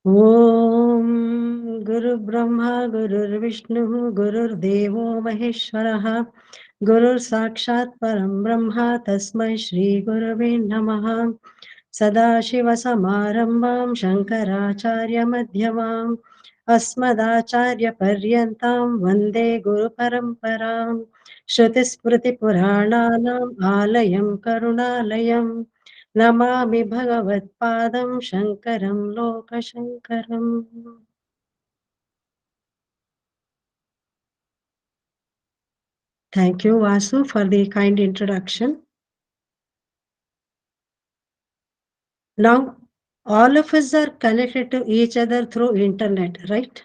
ॐ गुरुर्ब्रह्मा गुरुर्विष्णुः गुरुर्देवो महेश्वरः गुरुर्साक्षात् परं ब्रह्म तस्मै श्रीगुरवे नमः सदाशिवसमारम्भां शङ्कराचार्यमध्यमाम् अस्मदाचार्यपर्यन्तां वन्दे गुरुपरम्पराम् श्रुतिस्मृतिपुराणानाम् आलयं करुणालयम् नमामि भगवत्पादं शङ्करं लोकशङ्करम्. Thank you, Vasu, for the kind introduction. Now, all of us are connected to each other through internet, right?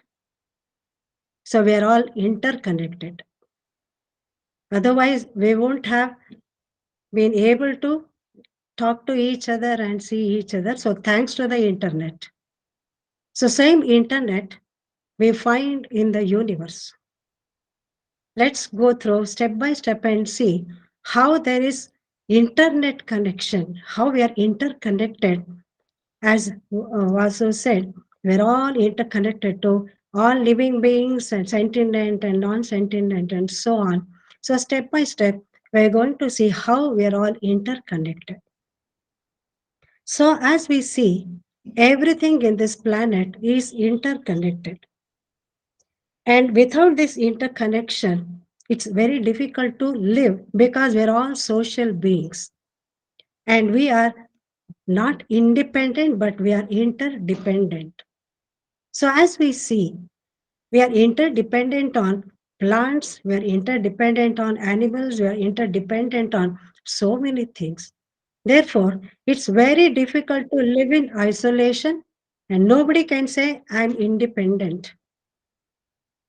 So we are all interconnected. Otherwise, we won't have been able to talk to each other and see each other. So thanks to the internet. So same internet we find in the universe. Let's go through step by step and see how there is internet connection, how we are interconnected. As Vasu said, we're all interconnected to all living beings and sentient and non-sentient and so on. So step by step, we're going to see how we are all interconnected. So as we see, everything in this planet is interconnected. And without this interconnection, it's very difficult to live because we're all social beings and we are not independent, but we are interdependent. So, as we see, we are interdependent on plants, we are interdependent on animals, we are interdependent on so many things. Therefore, it's very difficult to live in isolation, and nobody can say, I'm independent.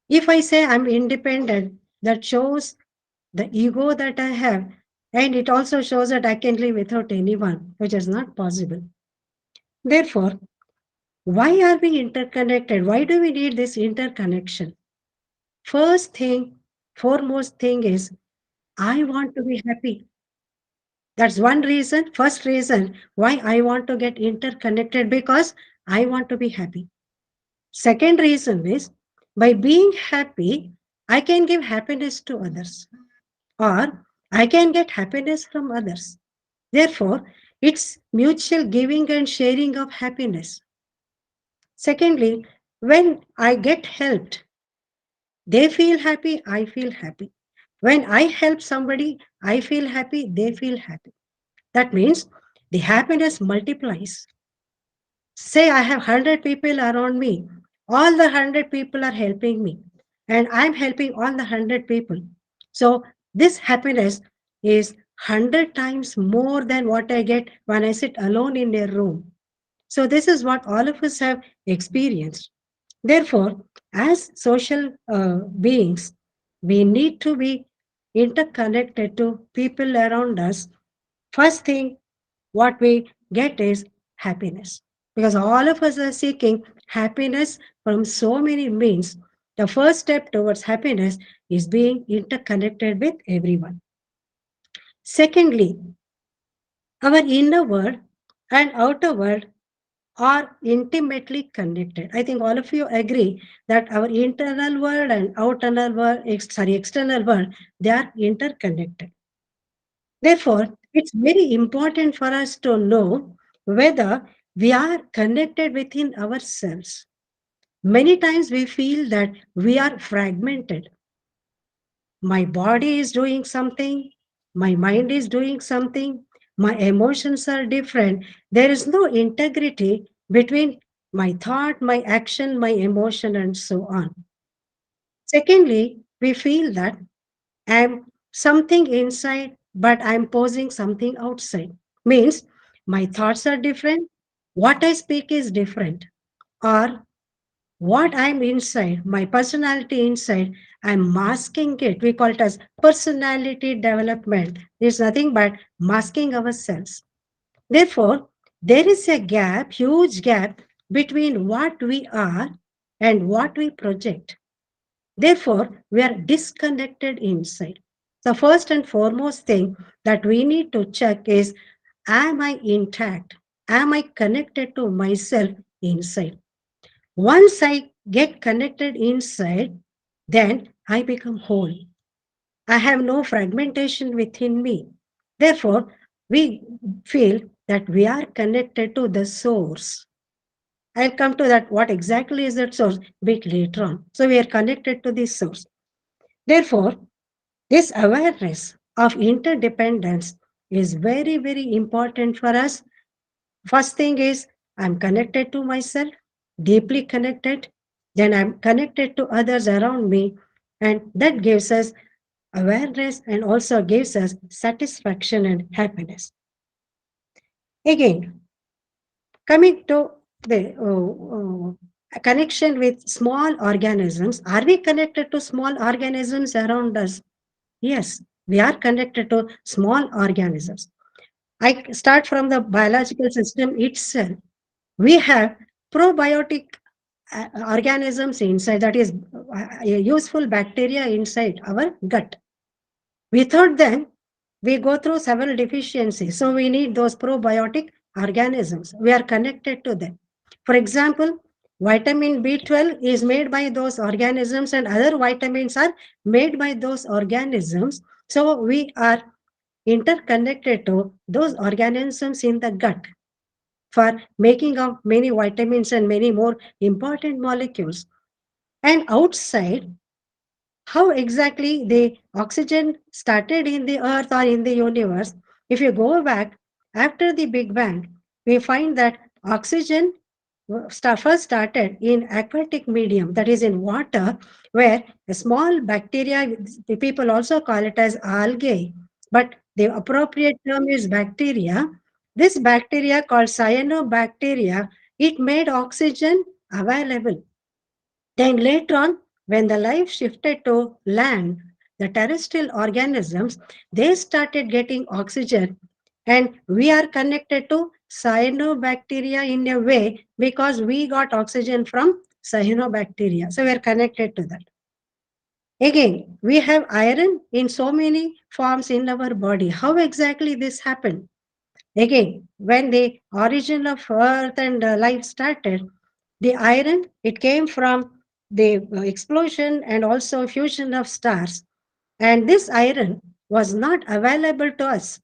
If I say I'm independent, that shows the ego that I have, and it also shows that I can live without anyone, which is not possible. Therefore, why are we interconnected? Why do we need this interconnection? First thing, foremost thing is I want to be happy. That's one reason, first reason why I want to get interconnected because I want to be happy. Second reason is by being happy, I can give happiness to others or I can get happiness from others. Therefore, it's mutual giving and sharing of happiness. Secondly, when I get helped, they feel happy, I feel happy. When I help somebody, I feel happy, they feel happy. That means the happiness multiplies. Say I have 100 people around me, all the 100 people are helping me, and I'm helping all the 100 people. So this happiness is 100 times more than what I get when I sit alone in a room. So this is what all of us have experienced. Therefore, as social beings, we need to be interconnected to people around us. First thing, what we get is happiness. Because all of us are seeking happiness from so many means. The first step towards happiness is being interconnected with everyone. Secondly, our inner world and outer world are intimately connected. I think all of you agree that our internal world and external world, they are interconnected. Therefore, it's very important for us to know whether we are connected within ourselves. Many times we feel that we are fragmented. My body is doing something, my mind is doing something, my emotions are different. There is no integrity between my thought, my action, my emotion, and so on. Secondly, we feel that I'm something inside, but I'm posing something outside. Means my thoughts are different, what I speak is different, or what I'm inside, my personality inside, I'm masking it. We call it as personality development. It's nothing but masking ourselves. Therefore, there is a gap, huge gap between what we are and what we project. Therefore, we are disconnected inside. The first and foremost thing that we need to check is, am I intact? Am I connected to myself inside? Once I get connected inside, then I become whole. I have no fragmentation within me. Therefore, we feel that we are connected to the source. I'll come to that. What exactly is that source? Bit later on. So we are connected to this source. Therefore, this awareness of interdependence is very, very important for us. First thing is I'm connected to myself, deeply connected. Then I'm connected to others around me. And that gives us awareness and also gives us satisfaction and happiness. Again, coming to the connection with small organisms, are we connected to small organisms around us? Yes, we are connected to small organisms. I start from the biological system itself. We have probiotic organisms inside, that is useful bacteria inside our gut. Without them, we go through several deficiencies. So we need those probiotic organisms. We are connected to them. For example, vitamin B12 is made by those organisms and other vitamins are made by those organisms. So we are interconnected to those organisms in the gut for making of many vitamins and many more important molecules. And outside, how exactly the oxygen started in the earth or in the universe, if you go back after the Big Bang, we find that oxygen first started in aquatic medium, that is in water, where a small bacteria, the people also call it as algae, but the appropriate term is bacteria. This bacteria called cyanobacteria, it made oxygen available. Then later on, when the life shifted to land, the terrestrial organisms, they started getting oxygen and we are connected to cyanobacteria in a way because we got oxygen from cyanobacteria. So we are connected to that. Again, we have iron in so many forms in our body. How exactly this happened? Again, when the origin of earth and life started, the iron, it came from the explosion and also fusion of stars. And this iron was not available to us.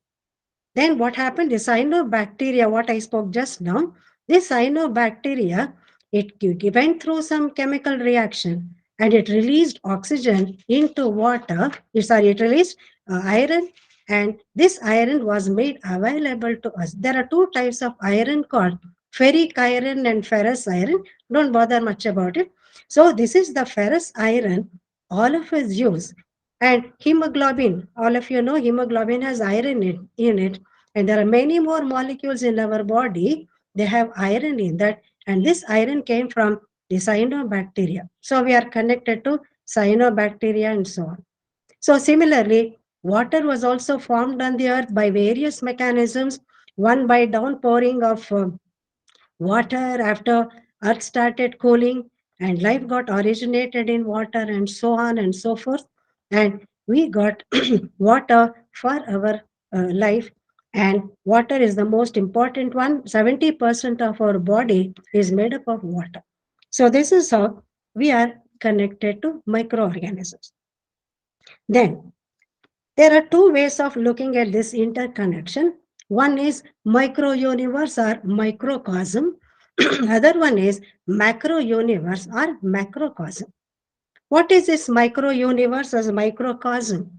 Then what happened? The cyanobacteria, what I spoke just now, this cyanobacteria, it went through some chemical reaction and it released oxygen into water. It released iron, and this iron was made available to us. There are two types of iron called ferric iron and ferrous iron. Don't bother much about it. So this is the ferrous iron all of us use. And hemoglobin, all of you know hemoglobin has iron in it, and there are many more molecules in our body, they have iron in that. And this iron came from the cyanobacteria. So we are connected to cyanobacteria and so on. So similarly, water was also formed on the earth by various mechanisms. One by downpouring of water after earth started cooling and life got originated in water and so on and so forth, and we got water for our life. And water is the most important one. 70% of our body is made up of water. So this is how we are connected to microorganisms. Then there are two ways of looking at this interconnection. One is micro universe or microcosm. Other one is macro universe or macrocosm. What is this micro universe as microcosm?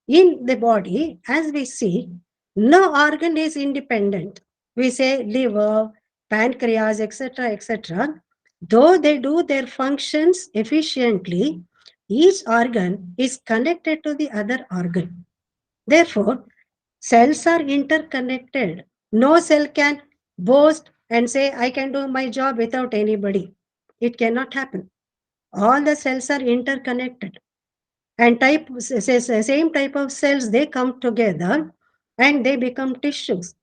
In the body, as we see, no organ is independent. We say liver, pancreas, etc., etc. Though they do their functions efficiently, each organ is connected to the other organ. Therefore, cells are interconnected. No cell can boast and say, I can do my job without anybody. It cannot happen. All the cells are interconnected. And same type of cells, they come together and they become tissues.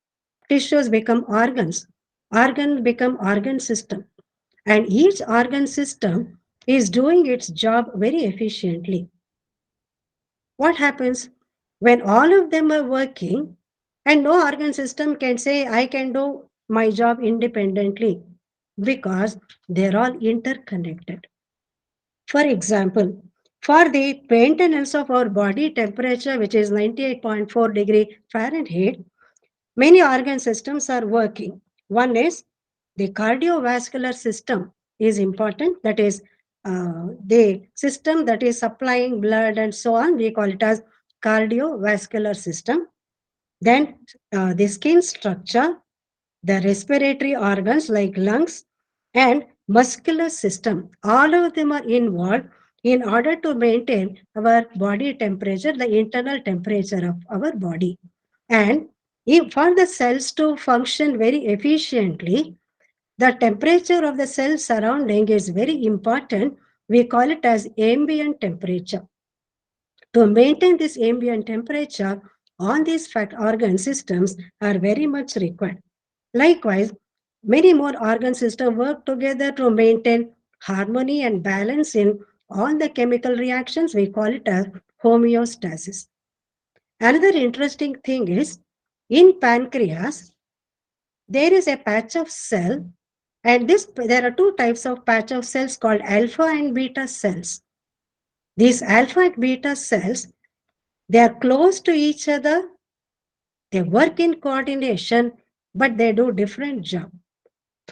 Tissues become organs. Organs become organ system. And each organ system is doing its job very efficiently. What happens when all of them are working and no organ system can say, I can do my job independently? because they're all interconnected. For example, for the maintenance of our body temperature, which is 98.4 degree Fahrenheit, many organ systems are working. One is the cardiovascular system is important. That is the system that is supplying blood and so on. We call it as cardiovascular system. Then the skin structure, the respiratory organs like lungs and muscular system, all of them are involved in order to maintain our body temperature, the internal temperature of our body. And if for the cells to function very efficiently, the temperature of the cell surrounding is very important. We call it as ambient temperature. To maintain this ambient temperature, all these fat organ systems are very much required. Likewise, many more organ systems work together to maintain harmony and balance in all the chemical reactions. We call it as homeostasis. Another interesting thing is in pancreas, there is a patch of cell, and this there are two types of patch of cells called alpha and beta cells. These alpha and beta cells, they are close to each other, they work in coordination, but they do different jobs.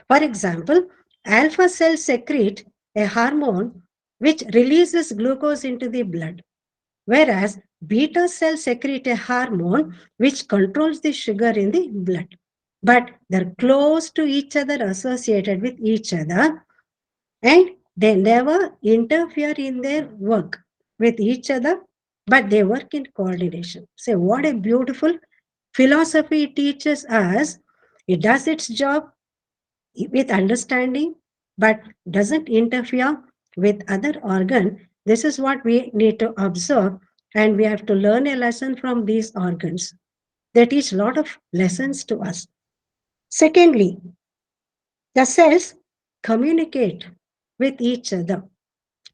For example, alpha cells secrete a hormone which releases glucose into the blood, whereas beta cells secrete a hormone which controls the sugar in the blood. But they're close to each other, associated with each other, and they never interfere in their work with each other, but they work in coordination. So, what a beautiful philosophy teaches us. It does its job with understanding, but doesn't interfere with other organ. This is what we need to observe, and we have to learn a lesson from these organs. They teach a lot of lessons to us. Secondly, the cells communicate with each other.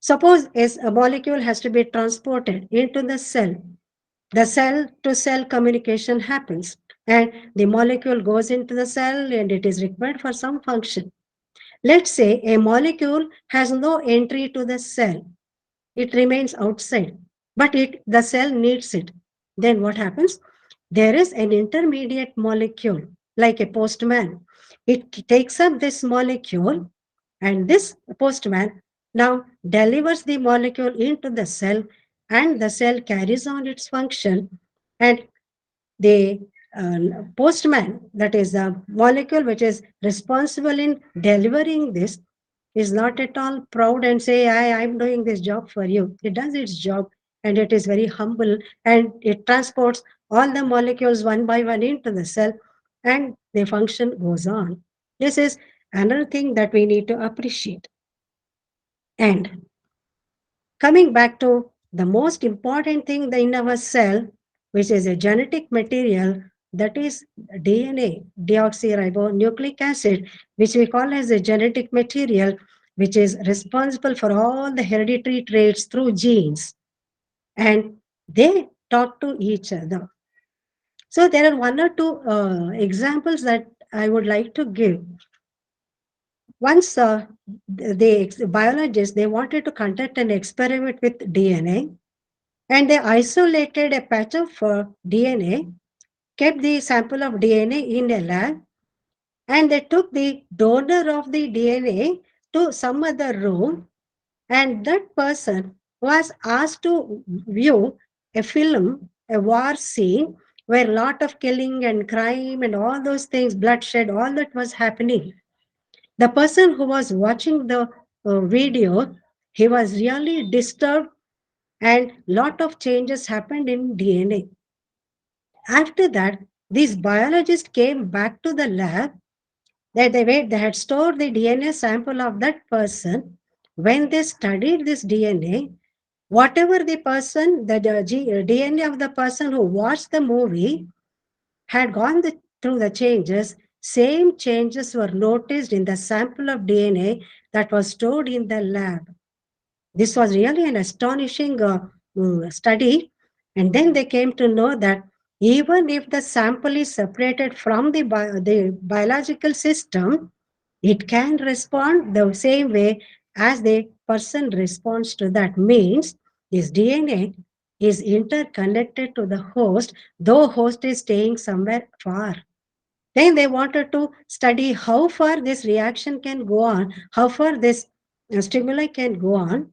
Suppose as a molecule has to be transported into the cell to cell communication happens, and the molecule goes into the cell and it is required for some function. Let's say a molecule has no entry to the cell. It remains outside, but the cell needs it. Then what happens? There is an intermediate molecule, like a postman. It takes up this molecule, and this postman now delivers the molecule into the cell, and the cell carries on its function, and the postman, that is the molecule which is responsible in delivering this, is not at all proud and say, I'm doing this job for you. It does its job, and it is very humble, and it transports all the molecules one by one into the cell, and the function goes on. This is another thing that we need to appreciate. And coming back to the most important thing in our cell, which is a genetic material, that is DNA, deoxyribonucleic acid, which we call as a genetic material, which is responsible for all the hereditary traits through genes. And they talk to each other. So there are one or two examples that I would like to give. Once the biologists, they wanted to conduct an experiment with DNA, and they isolated a patch of DNA, kept the sample of DNA in a lab, and they took the donor of the DNA to some other room, and that person was asked to view a film, a war scene, where a lot of killing and crime and all those things, bloodshed, all that was happening. The person who was watching the video, he was really disturbed, and lot of changes happened in DNA. After that, these biologists came back to the lab, that they had stored the DNA sample of that person. When they studied this DNA, whatever the person, DNA of the person who watched the movie had through the changes, same changes were noticed in the sample of DNA that was stored in the lab. This was really an astonishing study. And then they came to know that even if the sample is separated from the biological system, It can respond the same way as the person responds to that. Means this DNA is interconnected to the host, though host is staying somewhere far. Then they wanted to study how far this reaction can go on, how far this stimuli can go on.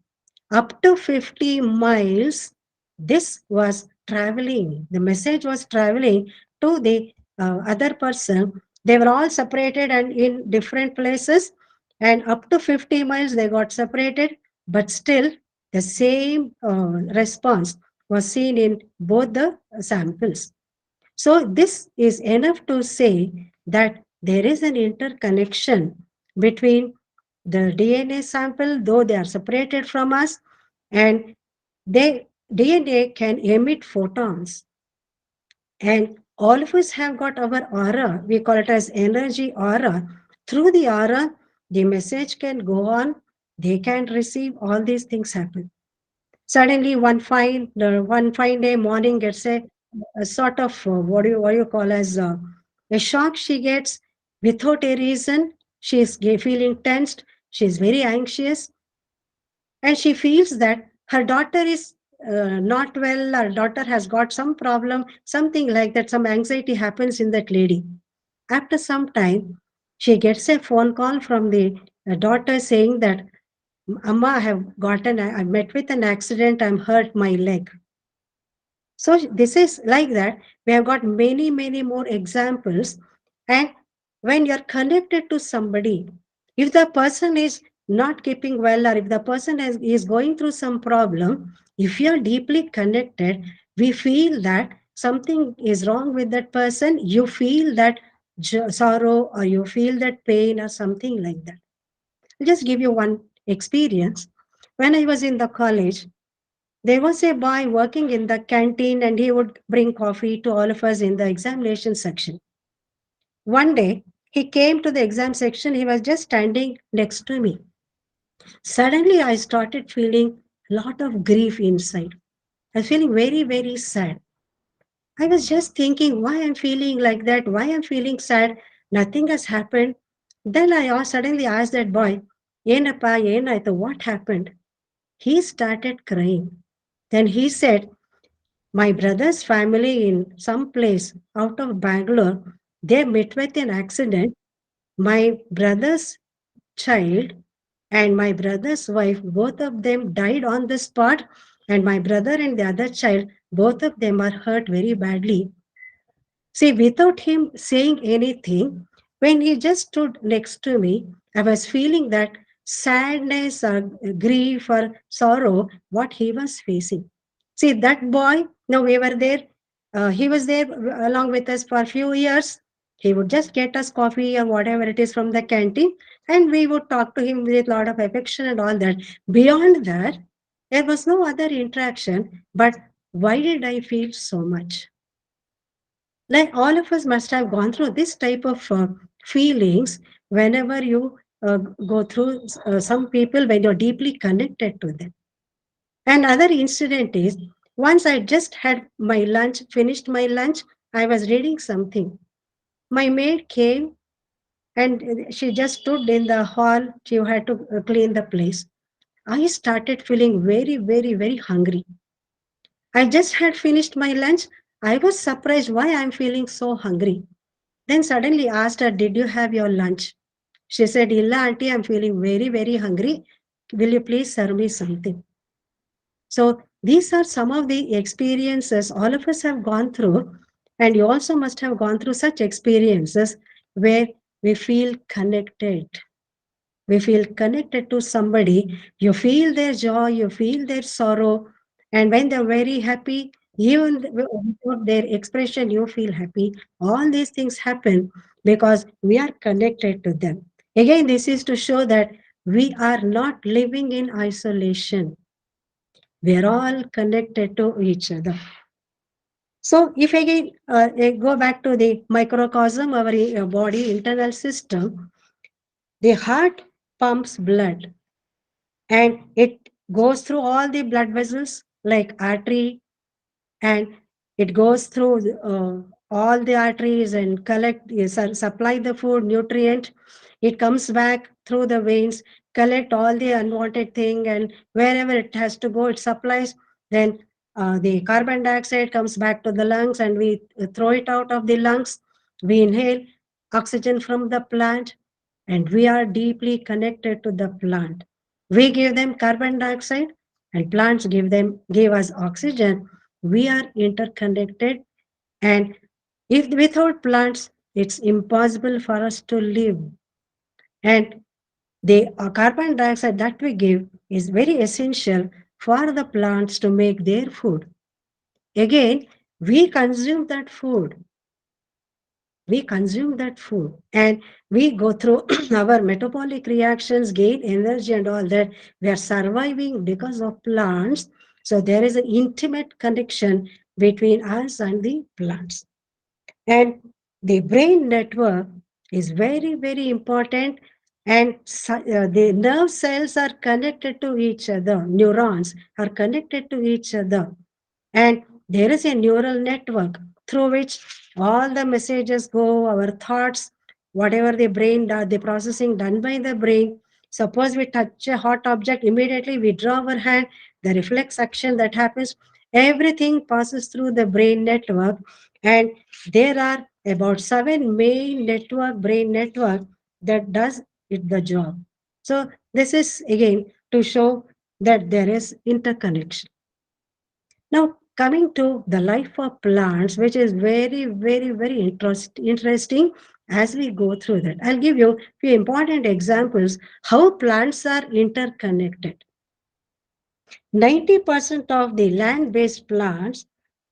Up to 50 miles, this was traveling. The message was traveling to the other person. They were all separated and in different places. And up to 50 miles, they got separated. But still, the same response was seen in both the samples. So, this is enough to say that there is an interconnection between the DNA sample, though they are separated from us, and DNA can emit photons. And all of us have got our aura. We call it as energy aura. Through the aura, the message can go on, they can receive, all these things happen. Suddenly, one fine day morning gets a sort of what do you call as a shock she gets without a reason. She is feeling tensed. She is very anxious, and she feels that her daughter is not well. Her daughter has got some problem, something like that. Some anxiety happens in that lady. After some time, she gets a phone call from the daughter saying that Amma, I met with an accident, I'm hurt my leg. So this is like that. We have got many, many more examples. And when you're connected to somebody, if the person is not keeping well or if the person is going through some problem, if you're deeply connected, we feel that something is wrong with that person. You feel that sorrow or you feel that pain or something like that. I'll just give you one experience. When I was in the college, there was a boy working in the canteen and he would bring coffee to all of us in the examination section. One day, he came to the exam section. He was just standing next to me. Suddenly, I started feeling a lot of grief inside. I was feeling very, very sad. I was just thinking why I'm feeling like that, why I'm feeling sad. Nothing has happened. Then suddenly asked that boy, Yenappa, yenaithu, what happened? He started crying. Then he said, my brother's family in some place out of Bangalore, they met with an accident. My brother's child and my brother's wife, both of them died on the spot, and my brother and the other child, both of them are hurt very badly. See, without him saying anything, when he just stood next to me, I was feeling that sadness or grief or sorrow, what he was facing. See, that boy, now we were there, he was there along with us for a few years. He would just get us coffee or whatever it is from the canteen, and we would talk to him with a lot of affection and all that. Beyond that, there was no other interaction. But why did I feel so much? Like all of us must have gone through this type of feelings whenever you go through some people when you're deeply connected to them. Another incident is once I just had my lunch, finished my lunch, I was reading something. My maid came and she just stood in the hall. She had to clean the place. I started feeling very, very, very hungry. I just had finished my lunch. I was surprised why I'm feeling so hungry. Then suddenly asked her, did you have your lunch? She said, Illa auntie, I'm feeling very, very hungry. Will you please serve me something? So these are some of the experiences all of us have gone through. And you also must have gone through such experiences where we feel connected. We feel connected to somebody. You feel their joy, you feel their sorrow. And when they're very happy, even without their expression, you feel happy. All these things happen because we are connected to them. Again, this is to show that we are not living in isolation. We are all connected to each other. So, if again go back to the microcosm, our body internal system, the heart pumps blood and it goes through all the blood vessels like artery, and it goes through all the arteries and supply the food, nutrient. It comes back through the veins, collect all the unwanted thing, and wherever it has to go, it supplies. Then the carbon dioxide comes back to the lungs, and we throw it out of the lungs. We inhale oxygen from the plant, and we are deeply connected to the plant. We give them carbon dioxide, and plants give us oxygen. We are interconnected, and if without plants, it's impossible for us to live. And the carbon dioxide that we give is very essential for the plants to make their food. Again, we consume that food. We consume that food, and we go through our metabolic reactions, gain energy, and all that. We are surviving because of plants. So there is an intimate connection between us and the plants. And the brain network is very, very important. And the nerve cells are connected to each other, neurons are connected to each other. And there is a neural network through which all the messages go, our thoughts, whatever the brain does, the processing done by the brain. Suppose we touch a hot object, immediately we draw our hand, the reflex action that happens, everything passes through the brain network. And there are about seven main brain network that does it the job. So this is again to show that there is interconnection. Now, coming to the life of plants, which is very, very, very interesting as we go through that. I'll give you a few important examples how plants are interconnected. 90% of the land-based plants,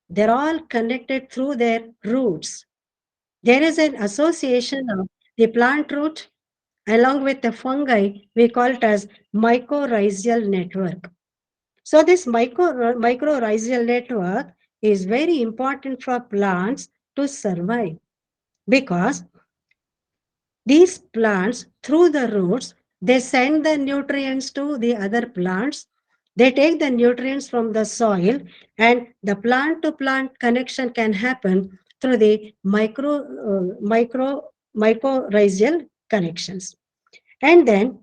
they're all connected through their roots. There is an association of the plant root along with the fungi, we call it as mycorrhizal network. So this mycorrhizal network is very important for plants to survive, because these plants, through the roots, they send the nutrients to the other plants. They take the nutrients from the soil, and the plant to plant connection can happen through the mycorrhizal connections. And then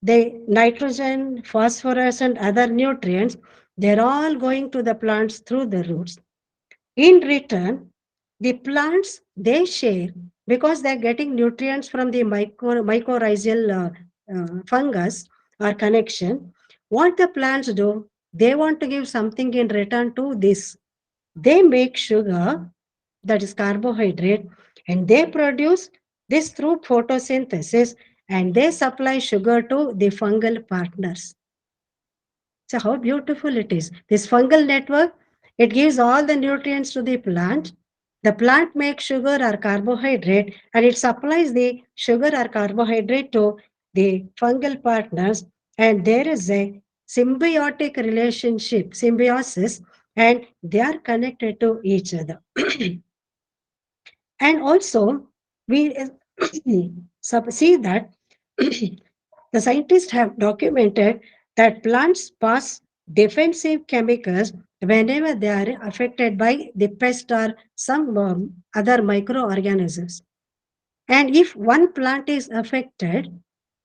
the nitrogen, phosphorus, and other nutrients, they're all going to the plants through the roots. In return, the plants, they share, because they're getting nutrients from the mycorrhizal fungus or connection. What the plants do, they want to give something in return to this. They make sugar, that is carbohydrate, and they produce this through photosynthesis, and they supply sugar to the fungal partners. So how beautiful it is. This fungal network, it gives all the nutrients to the plant. The plant makes sugar or carbohydrate, and it supplies the sugar or carbohydrate to the fungal partners. And there is a symbiotic relationship, symbiosis, and they are connected to each other. And also, we see that the scientists have documented that plants pass defensive chemicals whenever they are affected by the pest or some other microorganisms. And if one plant is affected,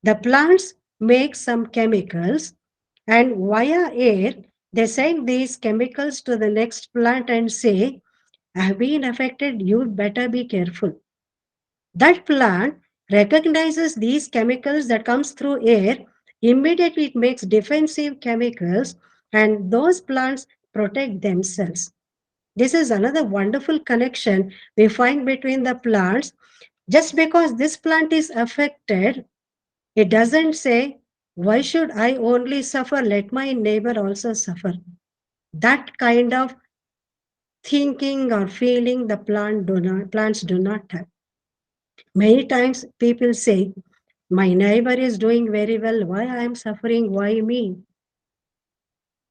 the plants make some chemicals, and via air, they send these chemicals to the next plant and say, I have been affected, you better be careful. That plant recognizes these chemicals that comes through air, immediately it makes defensive chemicals, and those plants protect themselves. This is another wonderful connection we find between the plants. Just because this plant is affected, it doesn't say, why should I only suffer? Let my neighbor also suffer. That kind of thinking or feeling the plants do not have. Many times people say, my neighbor is doing very well, why I am suffering, why me?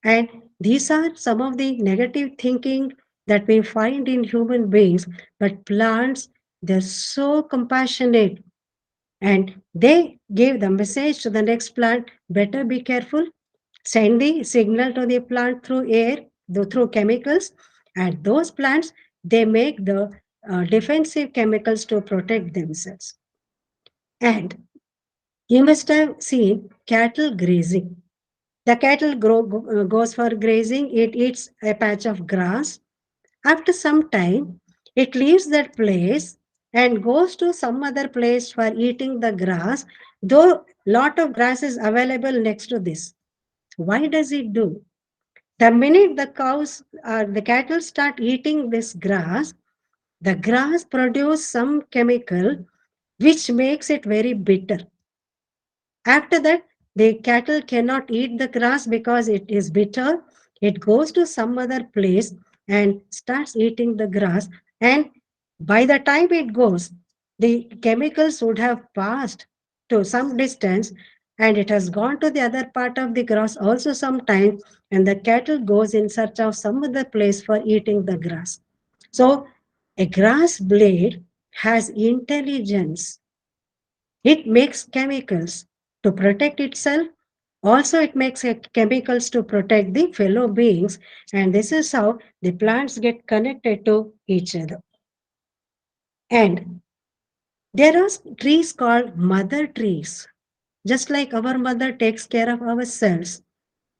And these are some of the negative thinking that we find in human beings. But plants, they're so compassionate, and they give the message to the next plant, better be careful, send the signal to the plant through air, through chemicals, and those plants, they make the defensive chemicals to protect themselves. And you must have seen cattle grazing. The cattle goes for grazing, it eats a patch of grass. After some time, it leaves that place and goes to some other place for eating the grass, though lot of grass is available next to this. Why does it do? The minute the cows or the cattle start eating this grass, the grass produce some chemical which makes it very bitter. After that, the cattle cannot eat the grass because it is bitter. It goes to some other place and starts eating the grass. And by the time it goes, the chemicals would have passed to some distance and it has gone to the other part of the grass also sometime. And the cattle goes in search of some other place for eating the grass. So, a grass blade has intelligence. It makes chemicals to protect itself. Also, it makes chemicals to protect the fellow beings. And this is how the plants get connected to each other. And there are trees called mother trees. Just like our mother takes care of ourselves,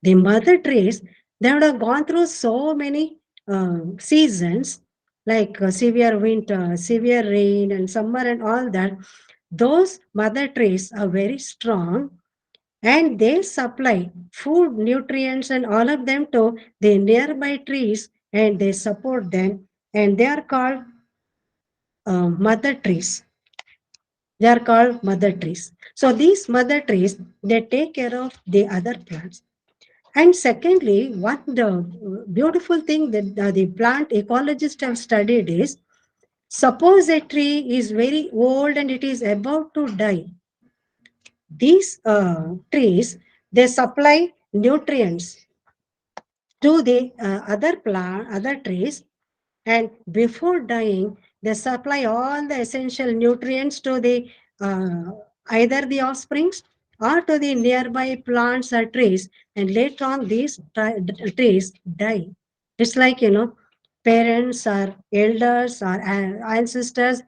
the mother trees, they would have gone through so many seasons like severe winter, severe rain, and summer, and all that. Those mother trees are very strong and they supply food, nutrients, and all of them to the nearby trees and they support them. And they are called mother trees. They are called mother trees. So these mother trees, they take care of the other plants. And secondly, what the beautiful thing that the plant ecologists have studied is, suppose a tree is very old and it is about to die. These trees, they supply nutrients to the other trees, and before dying, they supply all the essential nutrients to the uh, either the offsprings or to the nearby plants or trees, and later on these trees die. It's like, parents or elders or ancestors,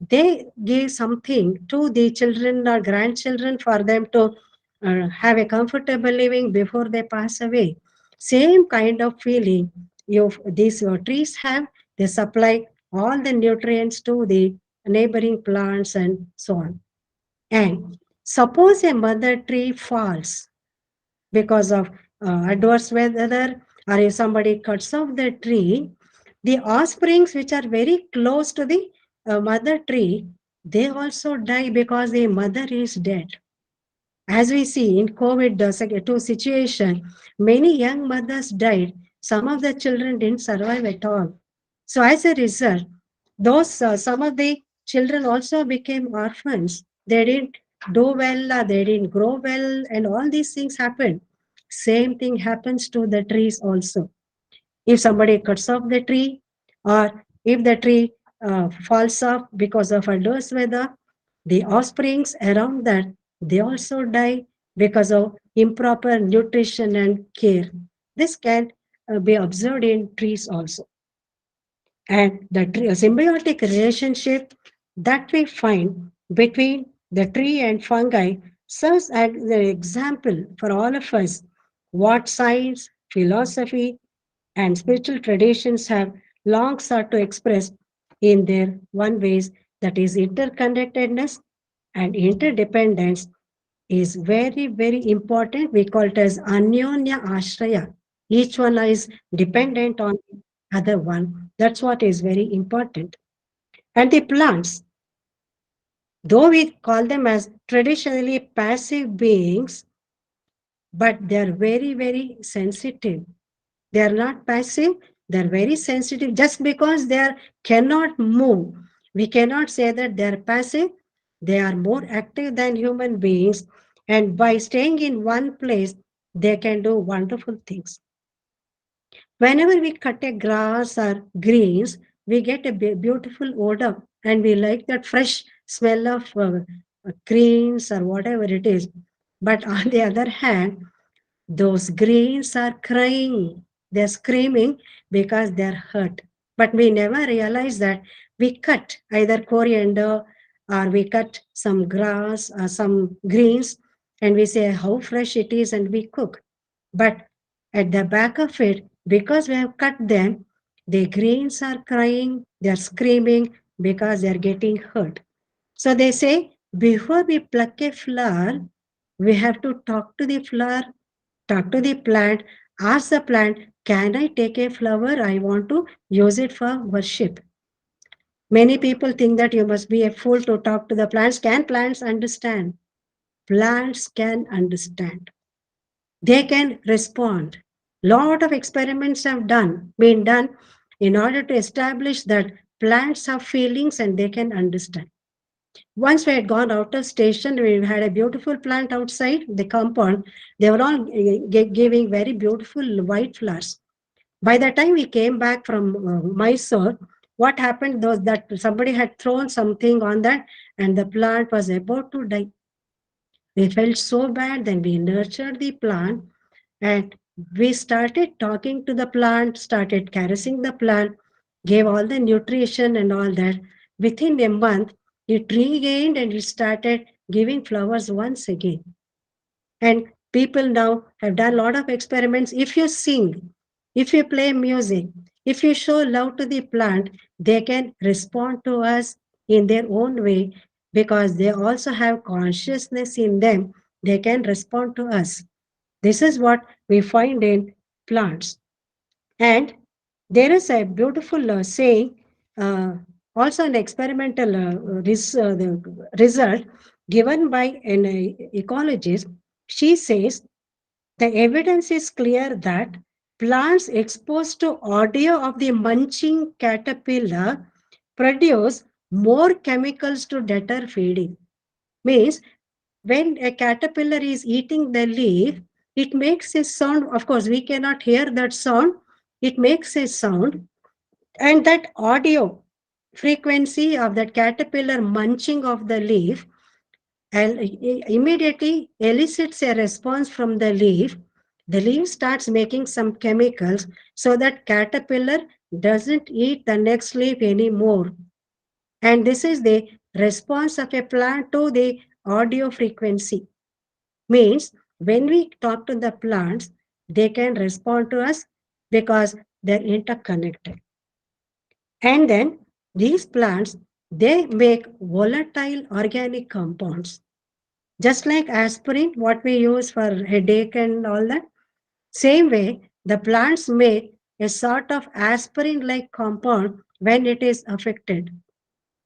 they give something to the children or grandchildren for them to have a comfortable living before they pass away. Same kind of feeling these trees have. They supply all the nutrients to the neighboring plants and so on. And suppose a mother tree falls because of adverse weather, or if somebody cuts off the tree, the offsprings which are very close to the mother tree, they also die because the mother is dead. As we see in COVID-2 situation, many young mothers died. Some of the children didn't survive at all. So as a result, those some of the children also became orphans. They didn't do well, they didn't grow well, and all these things happen. Same thing happens to the trees also. If somebody cuts off the tree, or if the tree falls off because of adverse weather, the offsprings around that, they also die because of improper nutrition and care. This can be observed in trees also. And the symbiotic relationship that we find between the tree and fungi serves as an example for all of us what science, philosophy, and spiritual traditions have long sought to express in their one ways, that is interconnectedness and interdependence is very, very important. We call it as anyonya ashraya. Each one is dependent on other one. That's what is very important. And the plants, though we call them as traditionally passive beings, but they're very, very sensitive. They are not passive, they're very sensitive. Just because they are cannot move, we cannot say that they are passive. They are more active than human beings. And by staying in one place, they can do wonderful things. Whenever we cut a grass or greens, we get a beautiful odor and we like that fresh smell of greens or whatever it is. But on the other hand, those greens are crying, they're screaming because they're hurt. But we never realize that we cut either coriander or we cut some grass or some greens and we say how fresh it is and we cook. But at the back of it, because we have cut them, the greens are crying, they're screaming because they're getting hurt. So they say before we pluck a flower, we have to talk to the flower, talk to the plant, ask the plant, can I take a flower? I want to use it for worship. Many people think that you must be a fool to talk to the plants. Can plants understand? Plants can understand. They can respond. Lot of experiments have been done in order to establish that plants have feelings and they can understand. Once we had gone out of station, we had a beautiful plant outside the compound. They were all giving very beautiful white flowers. By the time we came back from Mysore, what happened was that somebody had thrown something on that and the plant was about to die. We felt so bad, then we nurtured the plant and we started talking to the plant, started caressing the plant, gave all the nutrition and all that. Within a month, it regained and it started giving flowers once again. And people now have done a lot of experiments. If you sing, if you play music, if you show love to the plant, they can respond to us in their own way because they also have consciousness in them. They can respond to us. This is what we find in plants. And there is a beautiful saying, uh, also an experimental the result given by an ecologist. She says the evidence is clear that plants exposed to audio of the munching caterpillar produce more chemicals to deter feeding. Means when a caterpillar is eating the leaf, it makes a sound. Of course, we cannot hear that sound. It makes a sound, and that audio frequency of that caterpillar munching of the leaf and immediately elicits a response from the leaf. The leaf starts making some chemicals so that caterpillar doesn't eat the next leaf anymore. And this is the response of a plant to the audio frequency. Means when we talk to the plants, they can respond to us because they're interconnected. And then these plants, they make volatile organic compounds. Just like aspirin, what we use for headache and all that, same way, the plants make a sort of aspirin-like compound when it is affected.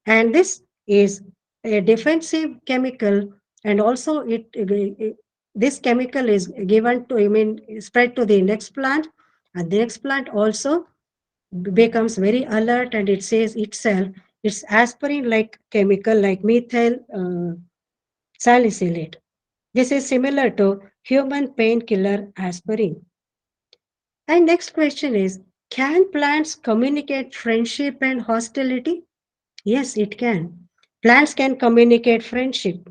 And this is a defensive chemical, and also this chemical is given to, I mean, spread to the next plant, and the next plant also becomes very alert and it says itself it's aspirin-like chemical like methyl salicylate. This is similar to human painkiller aspirin. And next question is, can plants communicate friendship and hostility? Yes, it can. Plants can communicate friendship.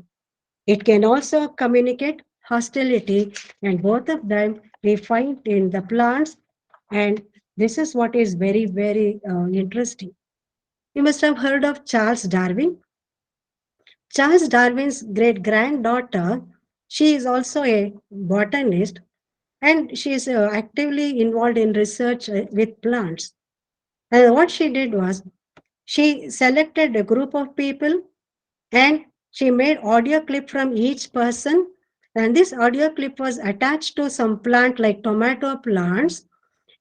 It can also communicate hostility, and both of them we find in the plants. And this is what is very, very interesting. You must have heard of Charles Darwin. Charles Darwin's great granddaughter, she is also a botanist and she is actively involved in research with plants. And what she did was she selected a group of people and she made audio clip from each person, and this audio clip was attached to some plant like tomato plants,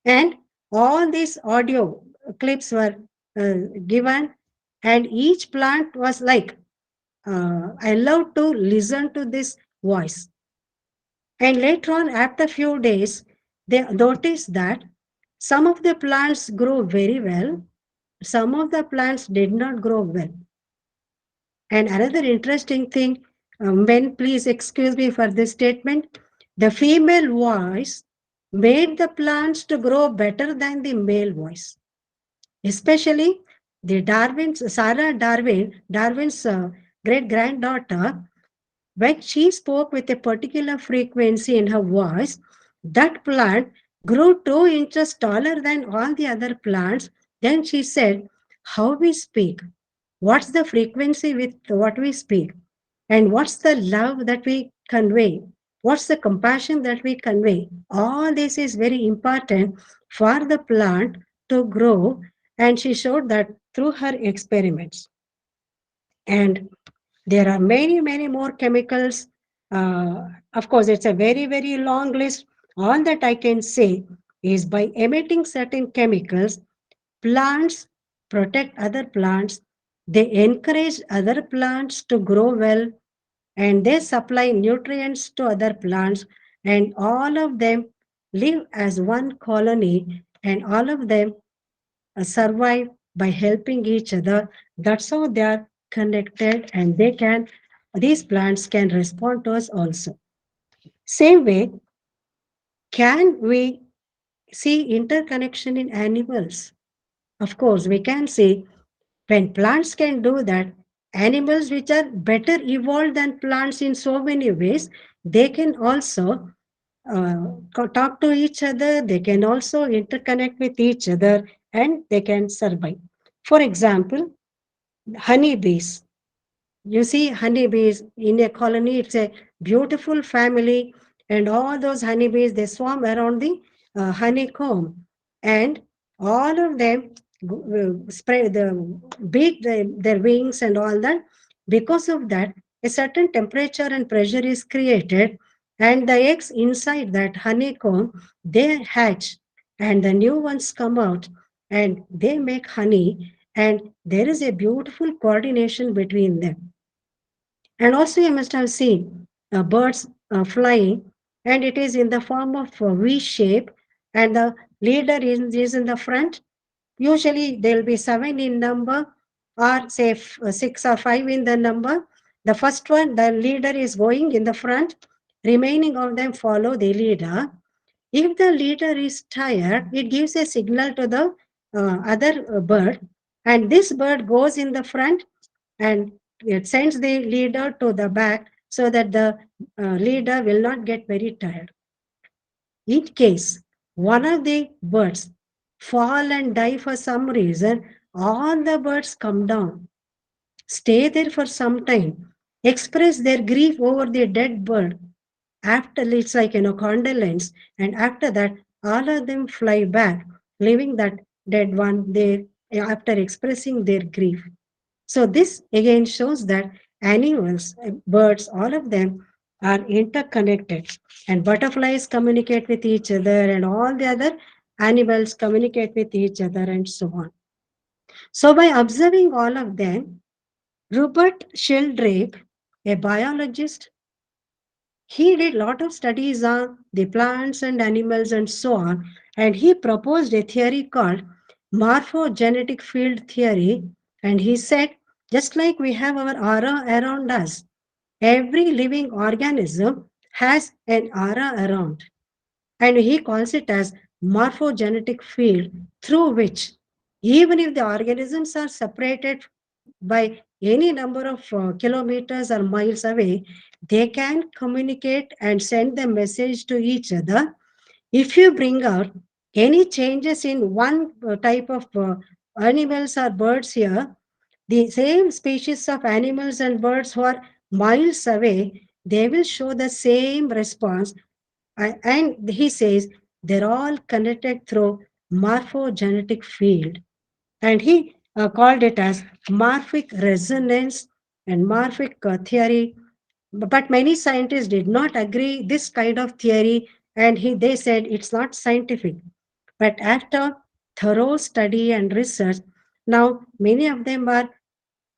and all these audio clips were uh, given, and each plant was like allowed to listen to this voice. And later on, after a few days, they noticed that some of the plants grow very well, some of the plants did not grow well. And another interesting thing, men, please excuse me for this statement. The female voice made the plants to grow better than the male voice. Especially the Sarah Darwin's great granddaughter, when she spoke with a particular frequency in her voice, that plant grew 2 inches taller than all the other plants. Then she said, how we speak, what's the frequency with what we speak, and what's the love that we convey, what's the compassion that we convey. All this is very important for the plant to grow, and she showed that through her experiments. And there are many, many more chemicals. Of course, it's a very, very long list. All that I can say is by emitting certain chemicals, plants protect other plants, they encourage other plants to grow well, and they supply nutrients to other plants, and all of them live as one colony, and all of them survive by helping each other. That's how they are connected, and these plants can respond to us also. Same way, can we see interconnection in animals? Of course, we can see when plants can do that, animals which are better evolved than plants in so many ways, they can also talk to each other, they can also interconnect with each other, and they can survive. For example, honeybees. You see, honeybees in a colony, it's a beautiful family, and all those honeybees they swarm around the honeycomb, and all of them spread beat their wings and all that. Because of that, a certain temperature and pressure is created, and the eggs inside that honeycomb they hatch, and the new ones come out, and they make honey, and there is a beautiful coordination between them. And also, you must have seen birds flying, and it is in the form of a V shape, and the leader is in the front. Usually, there will be seven in number, or say six or five in the number. The first one, the leader is going in the front, remaining of them follow the leader. If the leader is tired, it gives a signal to the other bird, and this bird goes in the front, and it sends the leader to the back so that the leader will not get very tired. In case one of the birds fall and die for some reason, all the birds come down, stay there for some time, express their grief over the dead bird. After, it's like condolence, and after that, all of them fly back, leaving that dead one there after expressing their grief. So this again shows that animals, birds, all of them are interconnected, and butterflies communicate with each other, and all the other animals communicate with each other, and so on. So by observing all of them, Rupert Sheldrake, a biologist, he did a lot of studies on the plants and animals and so on, and he proposed a theory called morphogenetic field theory. And he said, just like we have our aura around us, every living organism has an aura around, and he calls it as morphogenetic field, through which even if the organisms are separated by any number of kilometers or miles away, they can communicate and send the message to each other. If you bring out any changes in one type of animals or birds here, the same species of animals and birds who are miles away, they will show the same response. And he says they're all connected through morphogenetic field. And he called it as morphic resonance and morphic theory. But many scientists did not agree this kind of theory, and they said it's not scientific. But after thorough study and research, now many of them are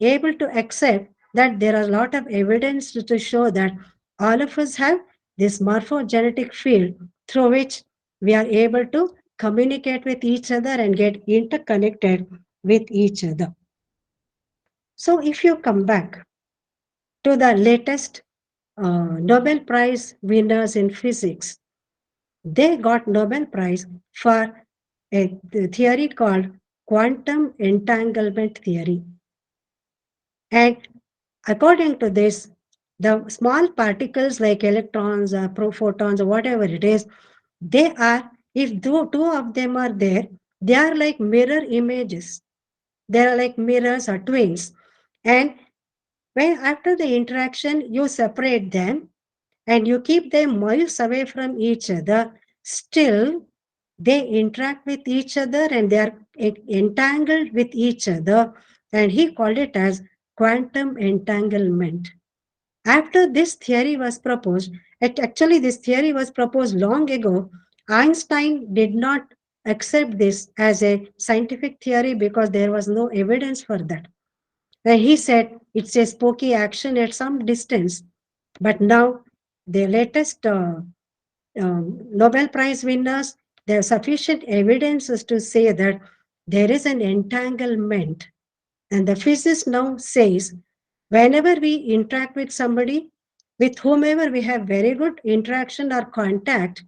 able to accept that there are a lot of evidence to show that all of us have this morphogenetic field through which we are able to communicate with each other and get interconnected with each other. So, if you come back to the latest Nobel Prize winners in physics, they got Nobel Prize for a theory called quantum entanglement theory. And according to this, the small particles like electrons or protons or whatever it is, they are, if two of them are there, they are like mirror images. They are like mirrors or twins. And when after the interaction, you separate them and you keep them miles away from each other, still they interact with each other and they are entangled with each other. And he called it as quantum entanglement. After this theory was proposed, actually, this theory was proposed long ago. Einstein did not accept this as a scientific theory because there was no evidence for that. And he said it's a spooky action at some distance. But now, the latest Nobel Prize winners, there are sufficient evidences to say that there is an entanglement. And the physicist now says whenever we interact with somebody, with whomever we have very good interaction or contact,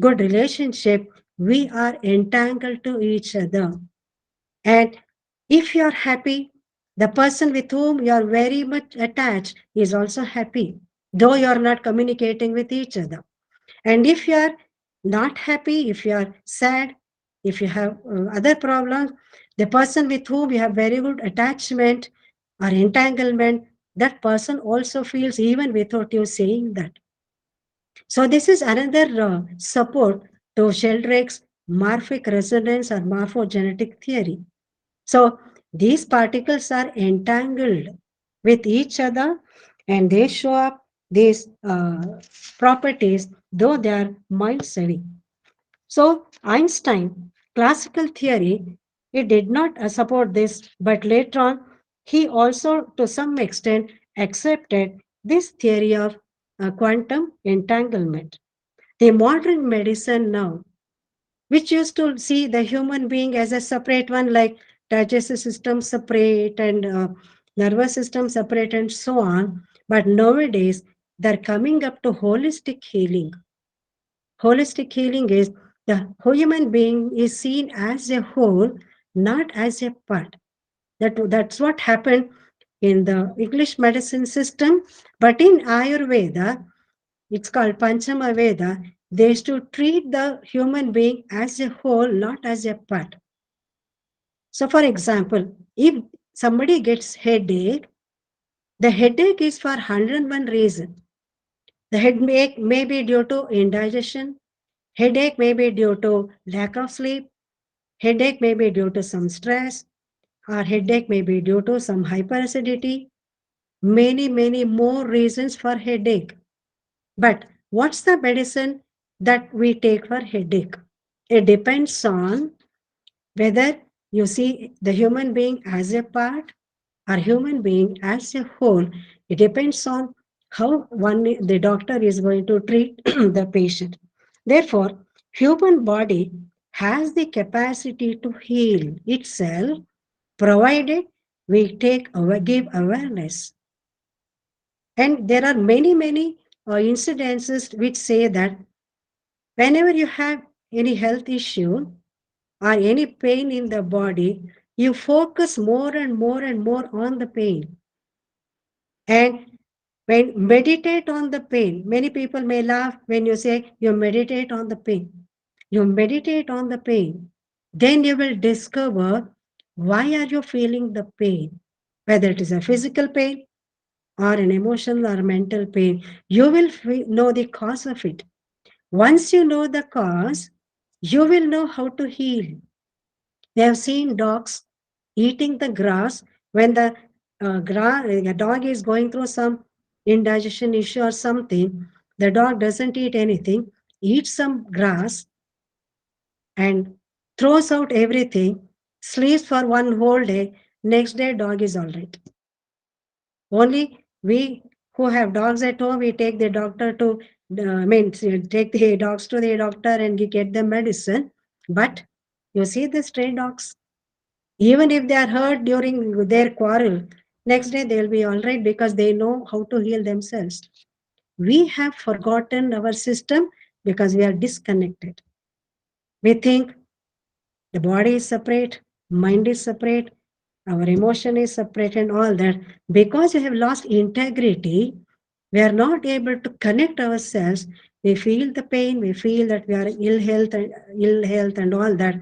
good relationship, we are entangled to each other. And if you are happy, the person with whom you are very much attached is also happy, though you are not communicating with each other. And if you are not happy, if you are sad, if you have other problems, the person with whom you have very good attachment or entanglement, that person also feels even without you saying that. So this is another support to Sheldrake's morphic resonance or morphogenetic theory. So these particles are entangled with each other and they show up these properties, though they are miles away. So Einstein, classical theory, he did not support this, but later on, he also, to some extent, accepted this theory of quantum entanglement. The modern medicine now, which used to see the human being as a separate one, like digestive system separate and nervous system separate and so on. But nowadays, they're coming up to holistic healing. Holistic healing is the human being is seen as a whole, not as a part. That's what happened in the English medicine system. But in Ayurveda, it's called Panchama Veda, they used to treat the human being as a whole, not as a part. So, for example, if somebody gets headache, the headache is for 101 reasons. The headache may be due to indigestion, headache may be due to lack of sleep, headache may be due to some stress, or headache may be due to some hyperacidity. Many more reasons for headache. But what's the medicine that we take for headache? It depends on whether you see the human being as a part or human being as a whole. It depends on how the doctor is going to treat the patient. Therefore, human body has the capacity to heal itself provided we give awareness. And there are many incidences which say that whenever you have any health issue or any pain in the body, you focus more and more on the pain. And when meditate on the pain, many people may laugh when you say you meditate on the pain. You meditate on the pain, then you will discover why are you feeling the pain, whether it is a physical pain or an emotional or mental pain. You will know the cause of it. Once you know the cause, you will know how to heal. We have seen dogs eating the grass when the dog is going through some indigestion issue or something. The dog doesn't eat anything, eats some grass and throws out everything, sleeps for one whole day. Next day, dog is all right. Only we who have dogs at home, we take the doctor to, take the dogs to the doctor and we get the medicine. But you see the stray dogs, even if they are hurt during their quarrel, next day they'll be all right because they know how to heal themselves. We have forgotten our system because we are disconnected. We think the body is separate, mind is separate, our emotion is separate, and all that. Because we have lost integrity, we are not able to connect ourselves. We feel the pain, we feel that we are ill health and all that.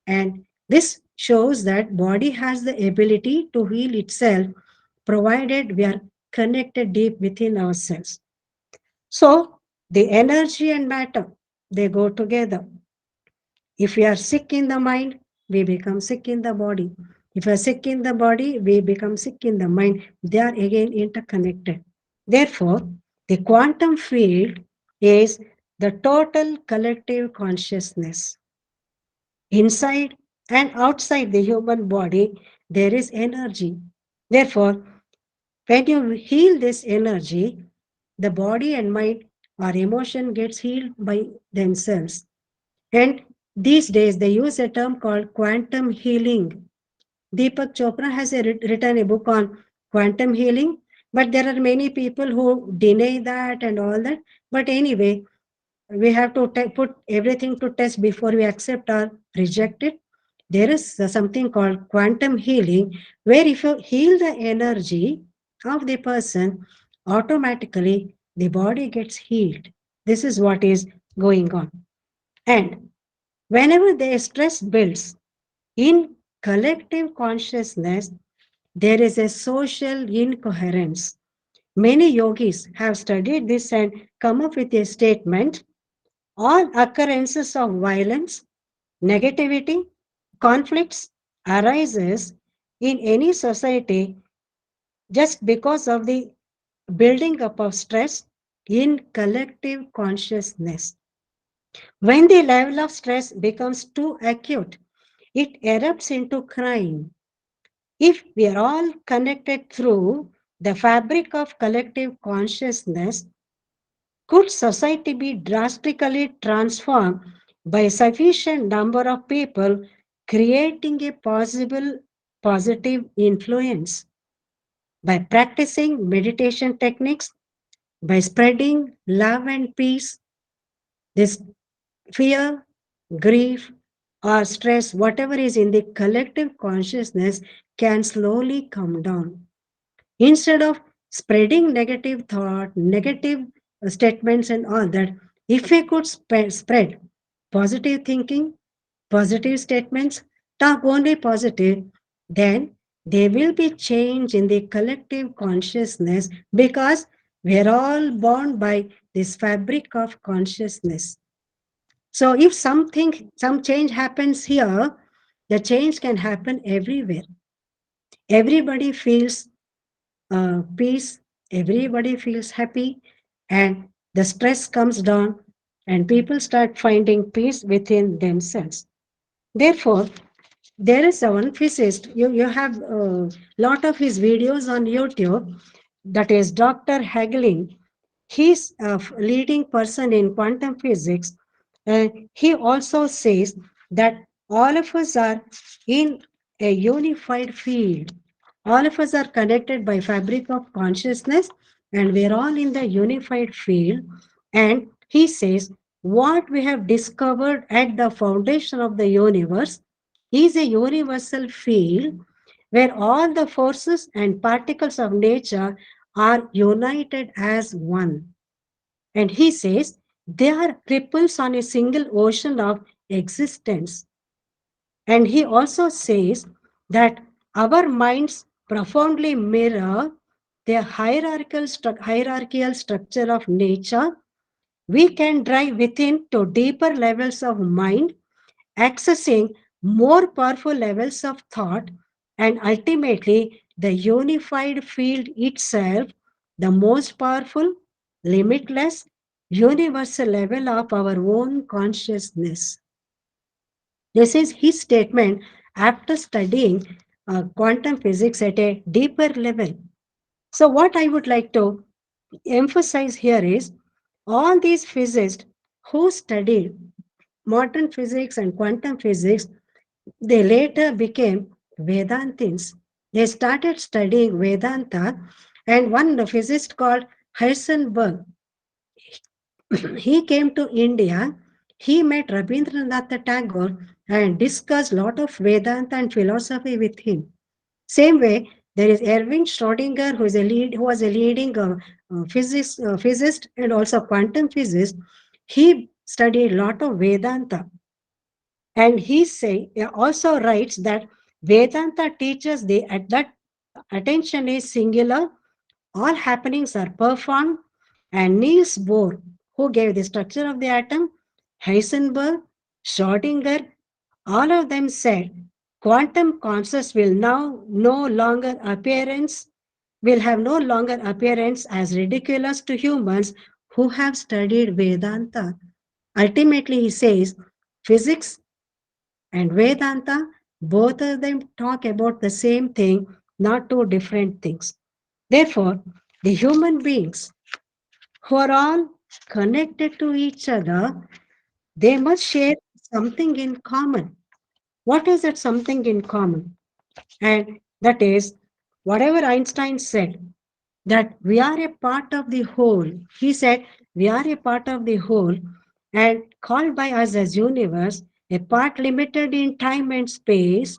And this shows that body has the ability to heal itself provided we are connected deep within ourselves. So the energy and matter, they go together. If we are sick in the mind, we become sick in the body. If we are sick in the body, we become sick in the mind. They are again interconnected. Therefore, the quantum field is the total collective consciousness. Inside and outside the human body, there is energy. Therefore, when you heal this energy, the body and mind or emotion gets healed by themselves. And these days, they use a term called quantum healing. Deepak Chopra has written a book on quantum healing, but there are many people who deny that and all that. But anyway, we have to put everything to test before we accept or reject it. There is something called quantum healing, where if you heal the energy of the person, automatically the body gets healed. This is what is going on. And whenever the stress builds in collective consciousness, there is a social incoherence. Many yogis have studied this and come up with a statement: all occurrences of violence, negativity, conflicts arises in any society just because of the building up of stress in collective consciousness. When the level of stress becomes too acute, it erupts into crime. If we are all connected through the fabric of collective consciousness, could society be drastically transformed by a sufficient number of people creating a possible positive influence? By practicing meditation techniques, by spreading love and peace, this fear, grief, or stress, whatever is in the collective consciousness, can slowly come down. Instead of spreading negative thought, negative statements, and all that, if we could spread positive thinking, positive statements, talk only positive, then there will be change in the collective consciousness because we are all bound by this fabric of consciousness. So if some change happens here, the change can happen everywhere. Everybody feels peace, everybody feels happy, and the stress comes down, and people start finding peace within themselves. Therefore, there is a one physicist, you have a lot of his videos on YouTube, that is Dr. Hagelin. He's a leading person in quantum physics. He also says that all of us are in a unified field. All of us are connected by fabric of consciousness, and we're all in the unified field. And he says what we have discovered at the foundation of the universe is a universal field where all the forces and particles of nature are united as one. And he says they are ripples on a single ocean of existence. And he also says that our minds profoundly mirror the hierarchical structure of nature. We can drive within to deeper levels of mind, accessing more powerful levels of thought, and ultimately the unified field itself, the most powerful, limitless, universal level of our own consciousness. This is his statement after studying quantum physics at a deeper level. So, what I would like to emphasize here is all these physicists who studied modern physics and quantum physics, they later became Vedantins. They started studying Vedanta, and one physicist called Heisenberg, he came to India. He met Rabindranath Tagore and discussed a lot of Vedanta and philosophy with him. Same way, there is Erwin Schrödinger, who was a leading physicist and also quantum physicist. He studied a lot of Vedanta. And he also writes that Vedanta teaches that attention is singular, all happenings are performed, and Niels Bohr, who gave the structure of the atom, Heisenberg, Schrodinger, all of them said quantum concepts will have no longer appearance as ridiculous to humans who have studied Vedanta. Ultimately, he says physics and Vedanta, both of them talk about the same thing, not two different things. Therefore, the human beings who are all connected to each other, they must share something in common. What is that something in common? And that is whatever Einstein said, that we are a part of the whole. He said, we are a part of the whole and called by us as universe, a part limited in time and space,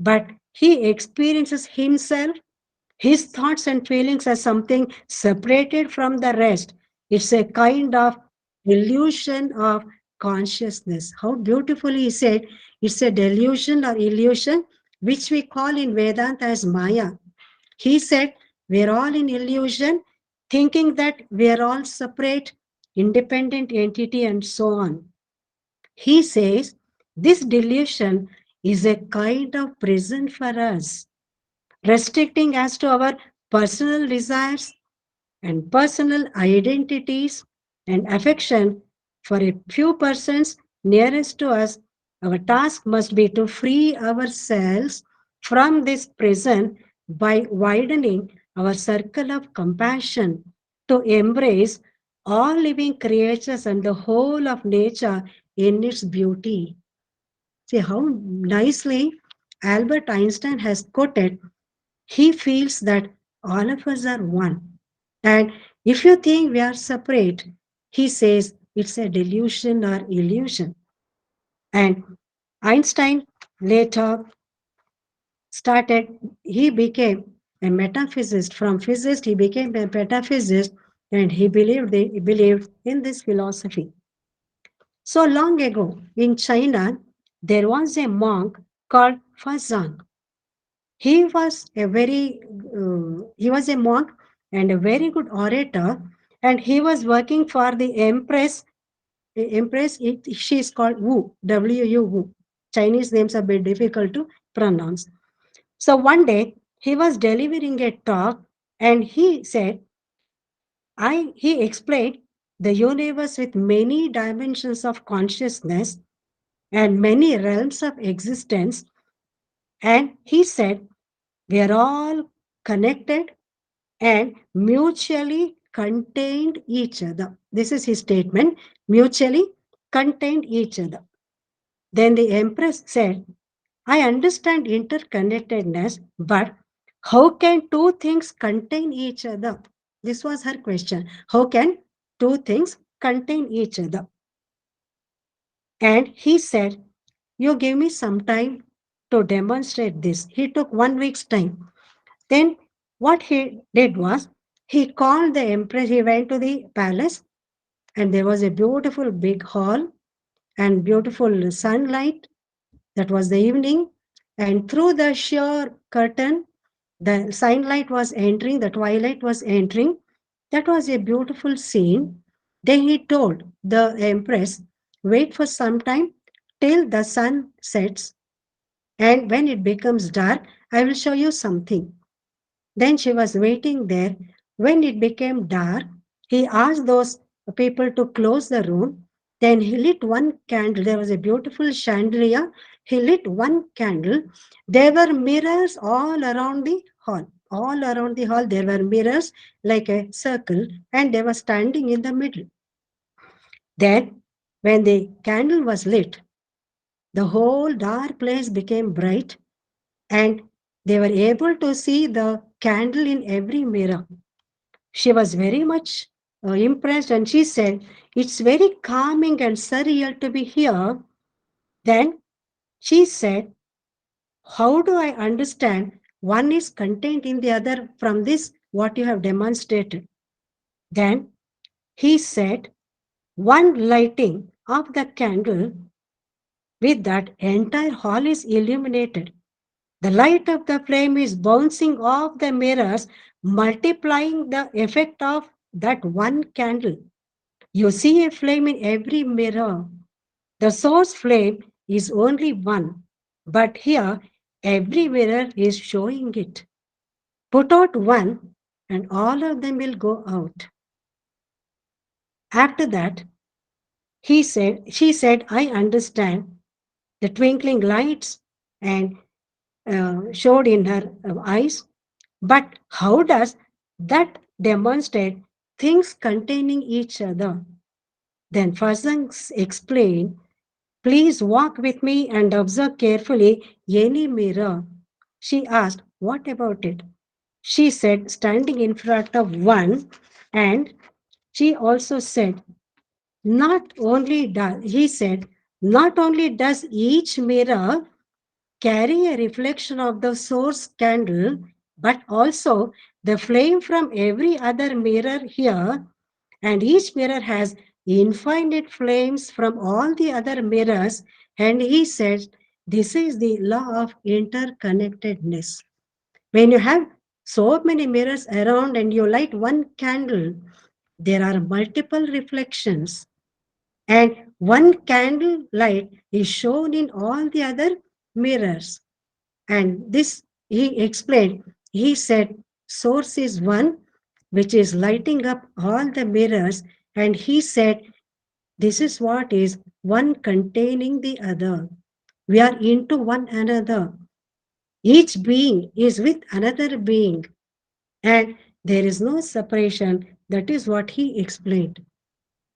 but he experiences himself, his thoughts and feelings as something separated from the rest. It's a kind of illusion of consciousness. How beautifully he said, it's a delusion or illusion, which we call in Vedanta as Maya. He said, we're all in illusion, thinking that we're all separate, independent entity and so on. He says, this delusion is a kind of prison for us, restricting us to our personal desires and personal identities and affection for a few persons nearest to us. Our task must be to free ourselves from this prison by widening our circle of compassion to embrace all living creatures and the whole of nature in its beauty. See how nicely Albert Einstein has quoted. He feels that all of us are one. And if you think we are separate, he says it's a delusion or illusion. And Einstein later he became a metaphysicist. From physicist, he became a metaphysicist and he believed in this philosophy. So long ago in China, there was a monk called Fazang. He was a monk and a very good orator, and he was working for the empress. She is called Wu, W-U, Wu. Chinese names are a bit difficult to pronounce. So one day he was delivering a talk, and he explained the universe with many dimensions of consciousness and many realms of existence. And he said, we are all connected and mutually contained each other. This is his statement, mutually contained each other. Then the Empress said, I understand interconnectedness, but how can two things contain each other? This was her question. How can two things contain each other? And he said, you give me some time to demonstrate this. He took 1 week's time. Then what he did was he called the empress, he went to the palace, and there was a beautiful big hall and beautiful sunlight. That was the evening. And through the sheer curtain, the sunlight was entering, the twilight was entering. That was a beautiful scene. Then he told the empress, wait for some time till the sun sets, and when it becomes dark, I will show you something. Then she was waiting there. When it became dark, he asked those people to close the room. Then he lit one candle. There was a beautiful chandelier. He lit one candle. There were mirrors all around the hall. All around the hall, there were mirrors like a circle, and they were standing in the middle. Then, when the candle was lit, the whole dark place became bright, and they were able to see the candle in every mirror. She was very much impressed, and she said, it's very calming and surreal to be here. Then she said, how do I understand one is contained in the other from this, what you have demonstrated? Then he said, one lighting of the candle With that, entire hall is illuminated. The light of the flame is bouncing off the mirrors, multiplying the effect of that one candle. You see a flame in every mirror. The source flame is only one, but here every mirror is showing it. Put out one, and all of them will go out. After that, she said, I understand. The twinkling lights and showed in her eyes. But how does that demonstrate things containing each other? Then Fazang explained, please walk with me and observe carefully any mirror. She asked, what about it? She said, standing in front of one, and she also said, he said, not only does each mirror carry a reflection of the source candle, but also the flame from every other mirror here, and each mirror has infinite flames from all the other mirrors. And he says, this is the law of interconnectedness. When you have so many mirrors around and you light one candle, there are multiple reflections, and one candle light is shown in all the other mirrors. And this he explained. He said, source is one which is lighting up all the mirrors. And he said, this is what is one containing the other. We are into one another. Each being is with another being, and there is no separation. That is what he explained.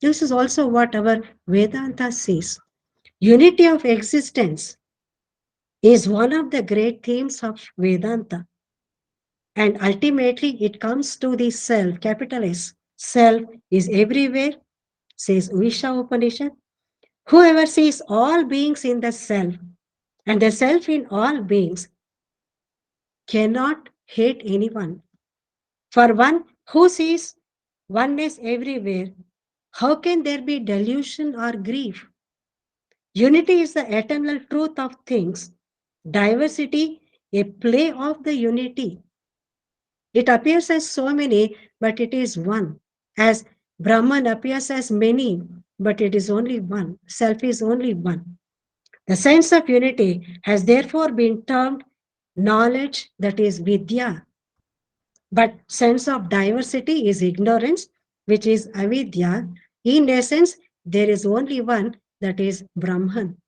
This is also what our Vedanta says. Unity of existence is one of the great themes of Vedanta. And ultimately, it comes to the self, capital S. Self is everywhere, says Visha Upanishad. Whoever sees all beings in the self and the self in all beings cannot hate anyone. For one who sees oneness everywhere, how can there be delusion or grief? Unity is the eternal truth of things. Diversity, a play of the unity. It appears as so many, but it is one. As Brahman appears as many, but it is only one. Self is only one. The sense of unity has therefore been termed knowledge, that is vidya. But sense of diversity is ignorance, which is avidya. In essence, there is only one, that is Brahman.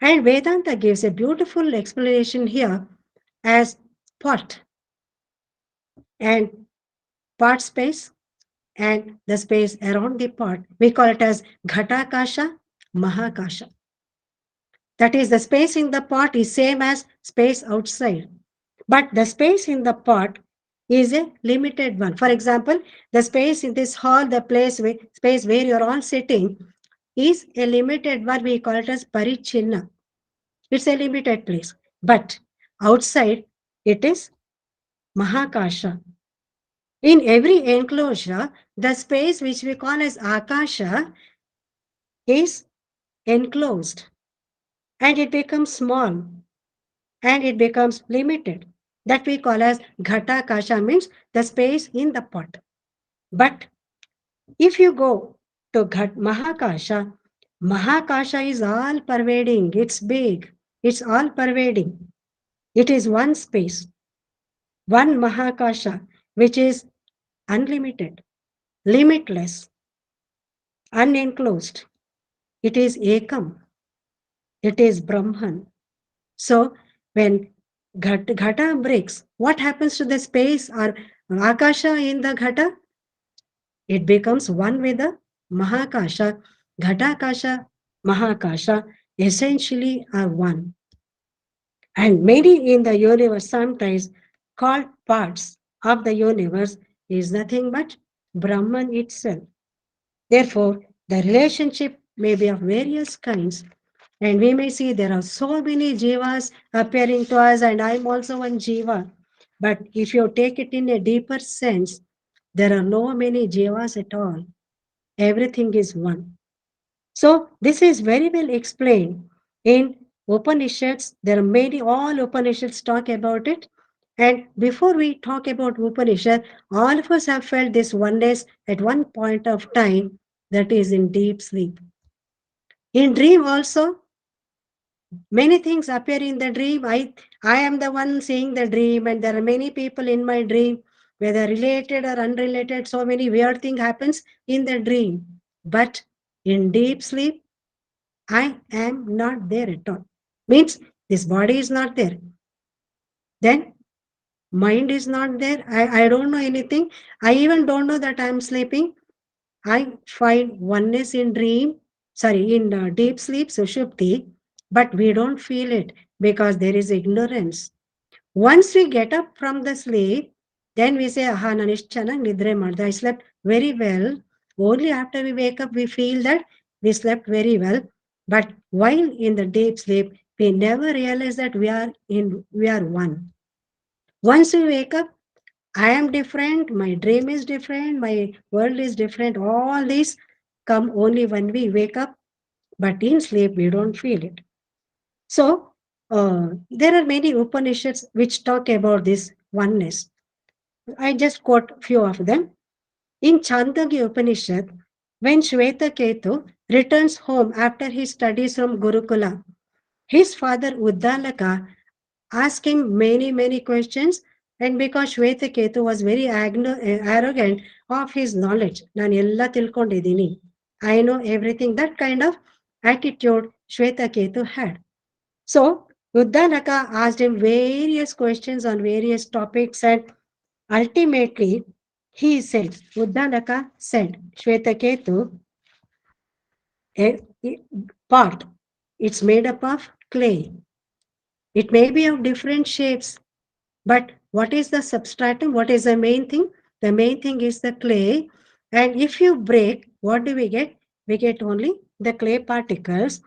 And Vedanta gives a beautiful explanation here as pot and part space and the space around the pot. We call it as Ghatakasha, Mahakasha. That is, the space in the pot is same as space outside. But the space in the pot is a limited one. For example, the space in this hall, the space where you're all sitting, is a limited one. We call it as parichinna. It's a limited place. But outside, it is Mahakasha. In every enclosure, the space which we call as Akasha is enclosed, and it becomes small, and it becomes limited. That we call as Ghatakasha, means the space in the pot. But if you go to Mahakasha, Mahakasha is all pervading, it's big, it's all pervading. It is one space, one Mahakasha, which is unlimited, limitless, unenclosed. It is Ekam, it is Brahman. So when Ghata breaks, what happens to the space or Akasha in the Ghata? It becomes one with the Mahakasha. Ghatakasha, Mahakasha essentially are one. And many in the universe, sometimes called parts of the universe, is nothing but Brahman itself. Therefore, the relationship may be of various kinds. And we may see there are so many jivas appearing to us, and I'm also one jiva. But if you take it in a deeper sense, there are no many jivas at all. Everything is one. So this is very well explained in Upanishads. There are many, all Upanishads talk about it. And before we talk about Upanishad, all of us have felt this oneness at one point of time, that is in deep sleep. In dream also, many things appear in the dream. I am the one seeing the dream, and there are many people in my dream, whether related or unrelated. So many weird things happens in the dream. But in deep sleep, I am not there at all. Means this body is not there. Then mind is not there. I don't know anything. I even don't know that I am sleeping. I find oneness in dream, sorry, in deep sleep, sushupti, but we don't feel it because there is ignorance. Once we get up from the sleep, then we say, aha, nanishchana nidre marda. I slept very well. Only after we wake up, we feel that we slept very well. But while in the deep sleep, we never realize that we are one. Once we wake up, I am different, my dream is different, my world is different. All these come only when we wake up, but in sleep we don't feel it. So there are many Upanishads which talk about this oneness. I just quote few of them. In Chandrika Upanishad, when Shvetaketu returns home after his studies from Gurukula, his father Uddalaka asked him many questions, and because Shvetaketu was very arrogant of his knowledge, ನಾನು ಎಲ್ಲ ತಿಳ್ಕೊಂಡಿದ್ದೀನಿ, I know everything, that kind of attitude Shvetaketu had. So Uddalaka asked him various questions on various topics, and ultimately Uddalaka said, Shvetaketu, a, a pot, it's made up of clay. It may be of different shapes, but what is the substratum? What is the main thing? The main thing is the clay. And if you break, what do we get? We get only the clay particles.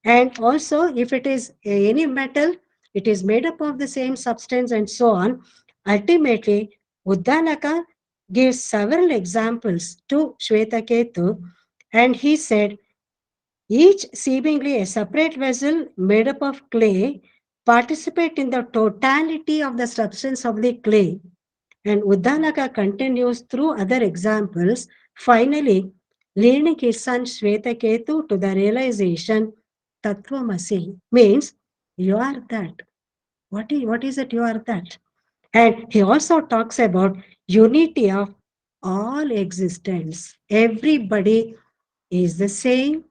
And also, if it is any metal, it is made up of the same substance and so on. Ultimately, Uddalaka gives several examples to Shvetaketu, and he said, each seemingly a separate vessel made up of clay participate in the totality of the substance of the clay. And Uddalaka continues through other examples, finally leading his son Shvetaketu to the realization Tattvamasi means you are that. What is it? You are that. And he also talks about unity of all existence. Everybody is the same,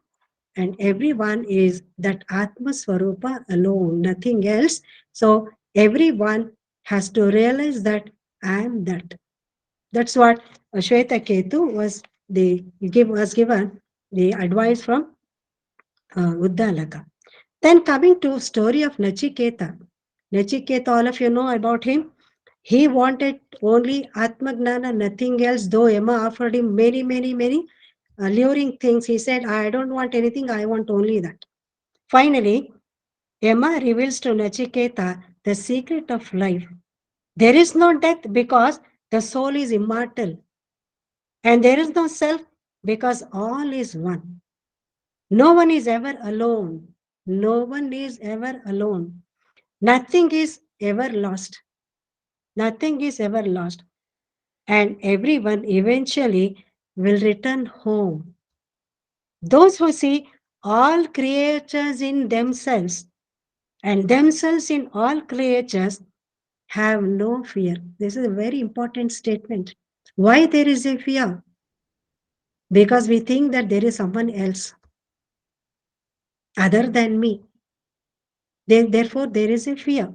and everyone is that Atma Swarupa alone, nothing else. So everyone has to realize that I am that. That's what Shweta Ketu was given the advice from Uddalaka. Then coming to story of Nachiketa. Nachiketa, all of you know about him. He wanted only Atmagnana, nothing else, though Yama offered him many alluring things. He said, I don't want anything, I want only that. Finally, Yama reveals to Nachiketa the secret of life. There is no death because the soul is immortal, and there is no self because all is one. No one is ever alone. No one is ever alone. Nothing is ever lost. Nothing is ever lost. And everyone eventually will return home. Those who see all creatures in themselves and themselves in all creatures have no fear. This is a very important statement. Why there is a fear? Because we think that there is someone else other than me. Therefore, there is a fear.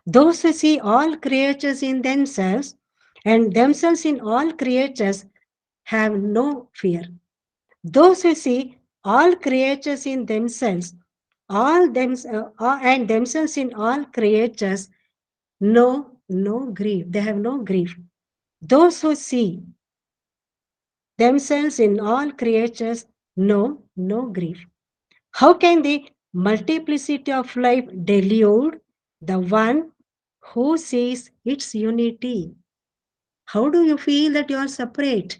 Those who see all creatures in themselves and themselves in all creatures have no fear. Those who see all creatures in themselves, and themselves in all creatures, know no grief. They have no grief. Those who see themselves in all creatures know no grief. How can the multiplicity of life delude the one who sees its unity? How do you feel that you are separate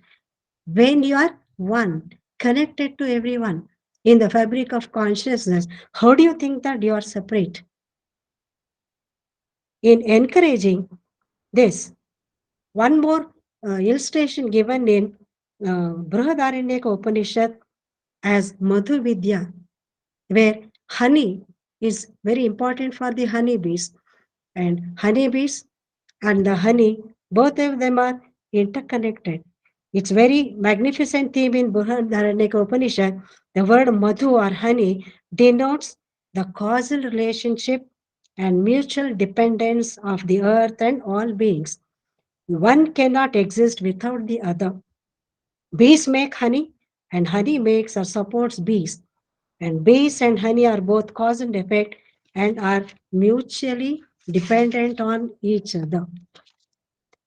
when you are one, connected to everyone? in the fabric of consciousness, how do you think that you are separate? In encouraging this, one more illustration given in Brihadaranyaka Upanishad as Madhu Vidya, where honey is very important for the honeybees, and honeybees and the honey, both of them are interconnected. It's very magnificent theme in Brihadaranyaka Upanishad. The word madhu or honey denotes the causal relationship and mutual dependence of the earth and all beings. One cannot exist without the other. Bees make honey, and honey makes or supports bees. And bees and honey are both cause and effect and are mutually dependent on each other.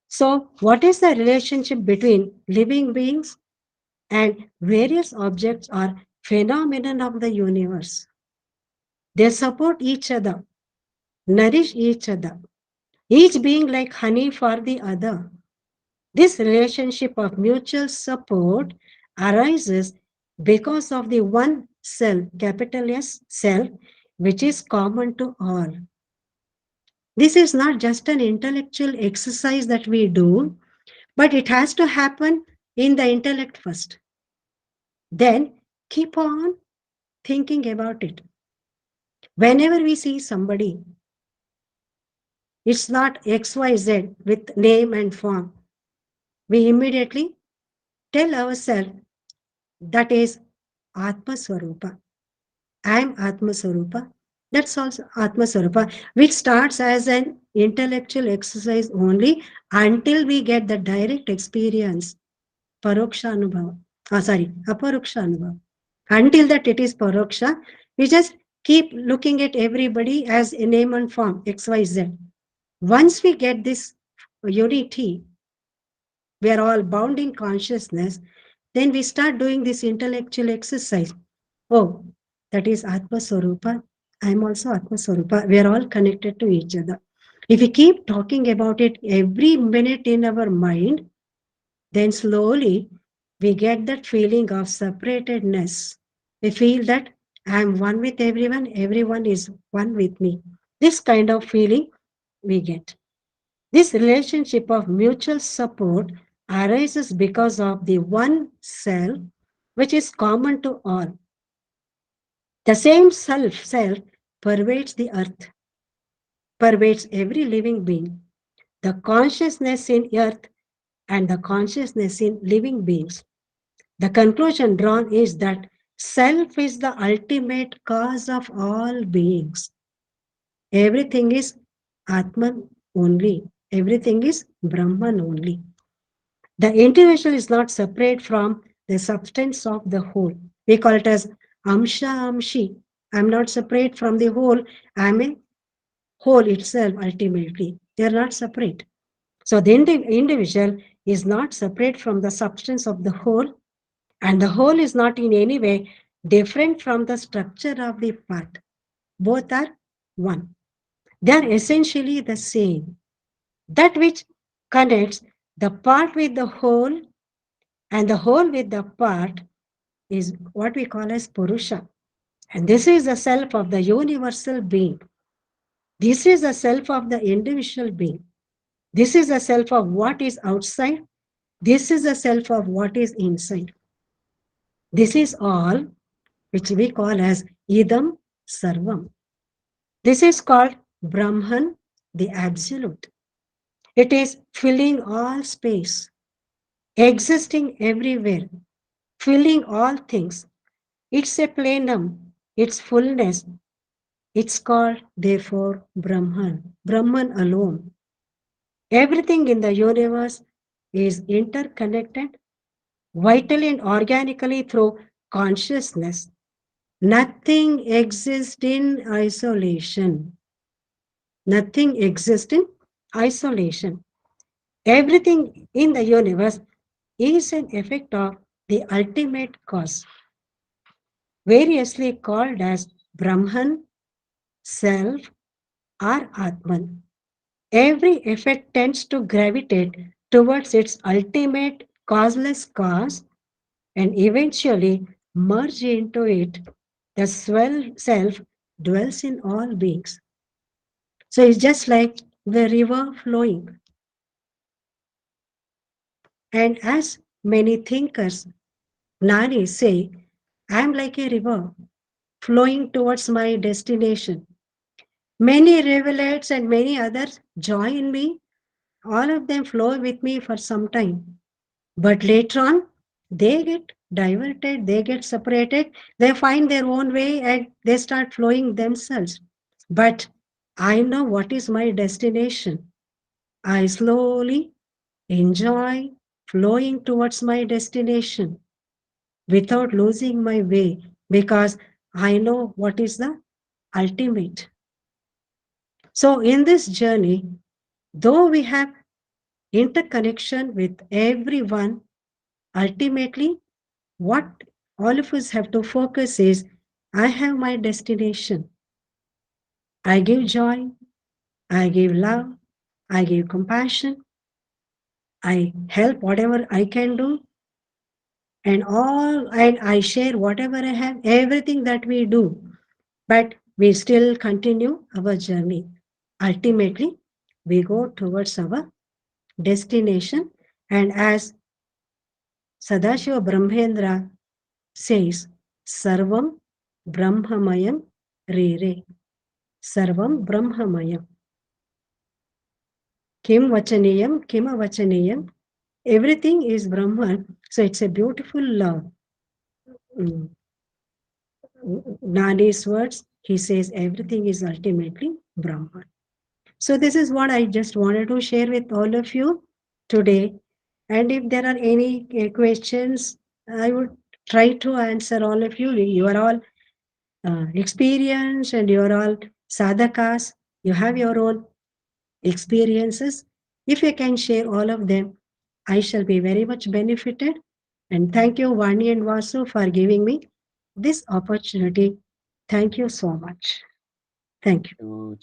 So, what is the relationship between living beings and various objects or phenomenon of the universe? They support each other, nourish each other, each being like honey for the other. This relationship of mutual support arises because of the one self, capital S self, which is common to all. This is not just an intellectual exercise that we do, but it has to happen in the intellect first. Then keep on thinking about it. Whenever we see somebody, it's not XYZ with name and form. We immediately tell ourselves that is Atma Swarupa. I am Atma Swarupa. That's also Atma Swarupa, which starts as an intellectual exercise only until we get the direct experience, Paroksha Anubhava. Aparoksha Anubhava. Until that it is Paroksha, we just keep looking at everybody as a name and form, XYZ. Once we get this unity, we are all bound in consciousness, then we start doing this intellectual exercise. Oh, that is Atma Swarupa. I am also Atma Swarupa. We are all connected to each other. If we keep talking about it every minute in our mind, then slowly we get that feeling of separatedness. We feel that I am one with everyone, everyone is one with me. This kind of feeling we get. This relationship of mutual support arises because of the one self which is common to all. The same self pervades the earth, pervades every living being. The consciousness in earth and the consciousness in living beings. The conclusion drawn is that self is the ultimate cause of all beings. Everything is Atman only. Everything is Brahman only. The individual is not separate from the substance of the whole. We call it as Amsha Amshi. I'm not separate from the whole. I'm a whole itself ultimately. They are not separate. So the individual is not separate from the substance of the whole, and the whole is not in any way different from the structure of the part. Both are one. They are essentially the same. That which connects the part with the whole and the whole with the part is what we call as Purusha. And this is the self of the universal being. This is the self of the individual being. This is the self of what is outside. This is the self of what is inside. This is all which we call as Idam Sarvam. This is called Brahman, the Absolute. It is filling all space, existing everywhere, filling all things. It's a plenum, it's fullness. It's called, therefore, Brahman, Brahman alone. Everything in the universe is interconnected vitally and organically through consciousness. Nothing exists in isolation. Nothing exists in isolation. Everything in the universe is an effect of the ultimate cause, variously called as Brahman, Self, or Atman. Every effect tends to gravitate towards its ultimate causeless cause and eventually merge into it The self dwells in all beings. So it's just like the river flowing. And as many thinkers, Nani say, I am like a river flowing towards my destination. Many rivulets and many others join me. All of them flow with me for some time. But later on, they get diverted, they get separated, they find their own way and they start flowing themselves. But I know what is my destination. I slowly enjoy flowing towards my destination without losing my way because I know what is the ultimate. So, in this journey, though we have interconnection with everyone, ultimately, what all of us have to focus is I have my destination. I give joy, I give love, I give compassion, I help whatever I can do, and I share whatever I have, everything that we do, but we still continue our journey. Ultimately, we go towards our destination, and as Sadashiva Brahmendra says, Sarvam Brahmamayam Rere. Sarvam Brahmamayam. Kim Vachaniyam, Kima Vachaniyam. Everything is Brahman. So it's a beautiful mm, Nadi's words. He says everything is ultimately Brahman. So this is what I just wanted to share with all of you today. And if there are any questions, I would try to answer all of you. You are all experienced and you are all sadhakas. You have your own experiences. If you can share all of them, I shall be very much benefited. And thank you, Vani and Vasu, for giving me this opportunity. Thank you so much. Thank you. Thank you,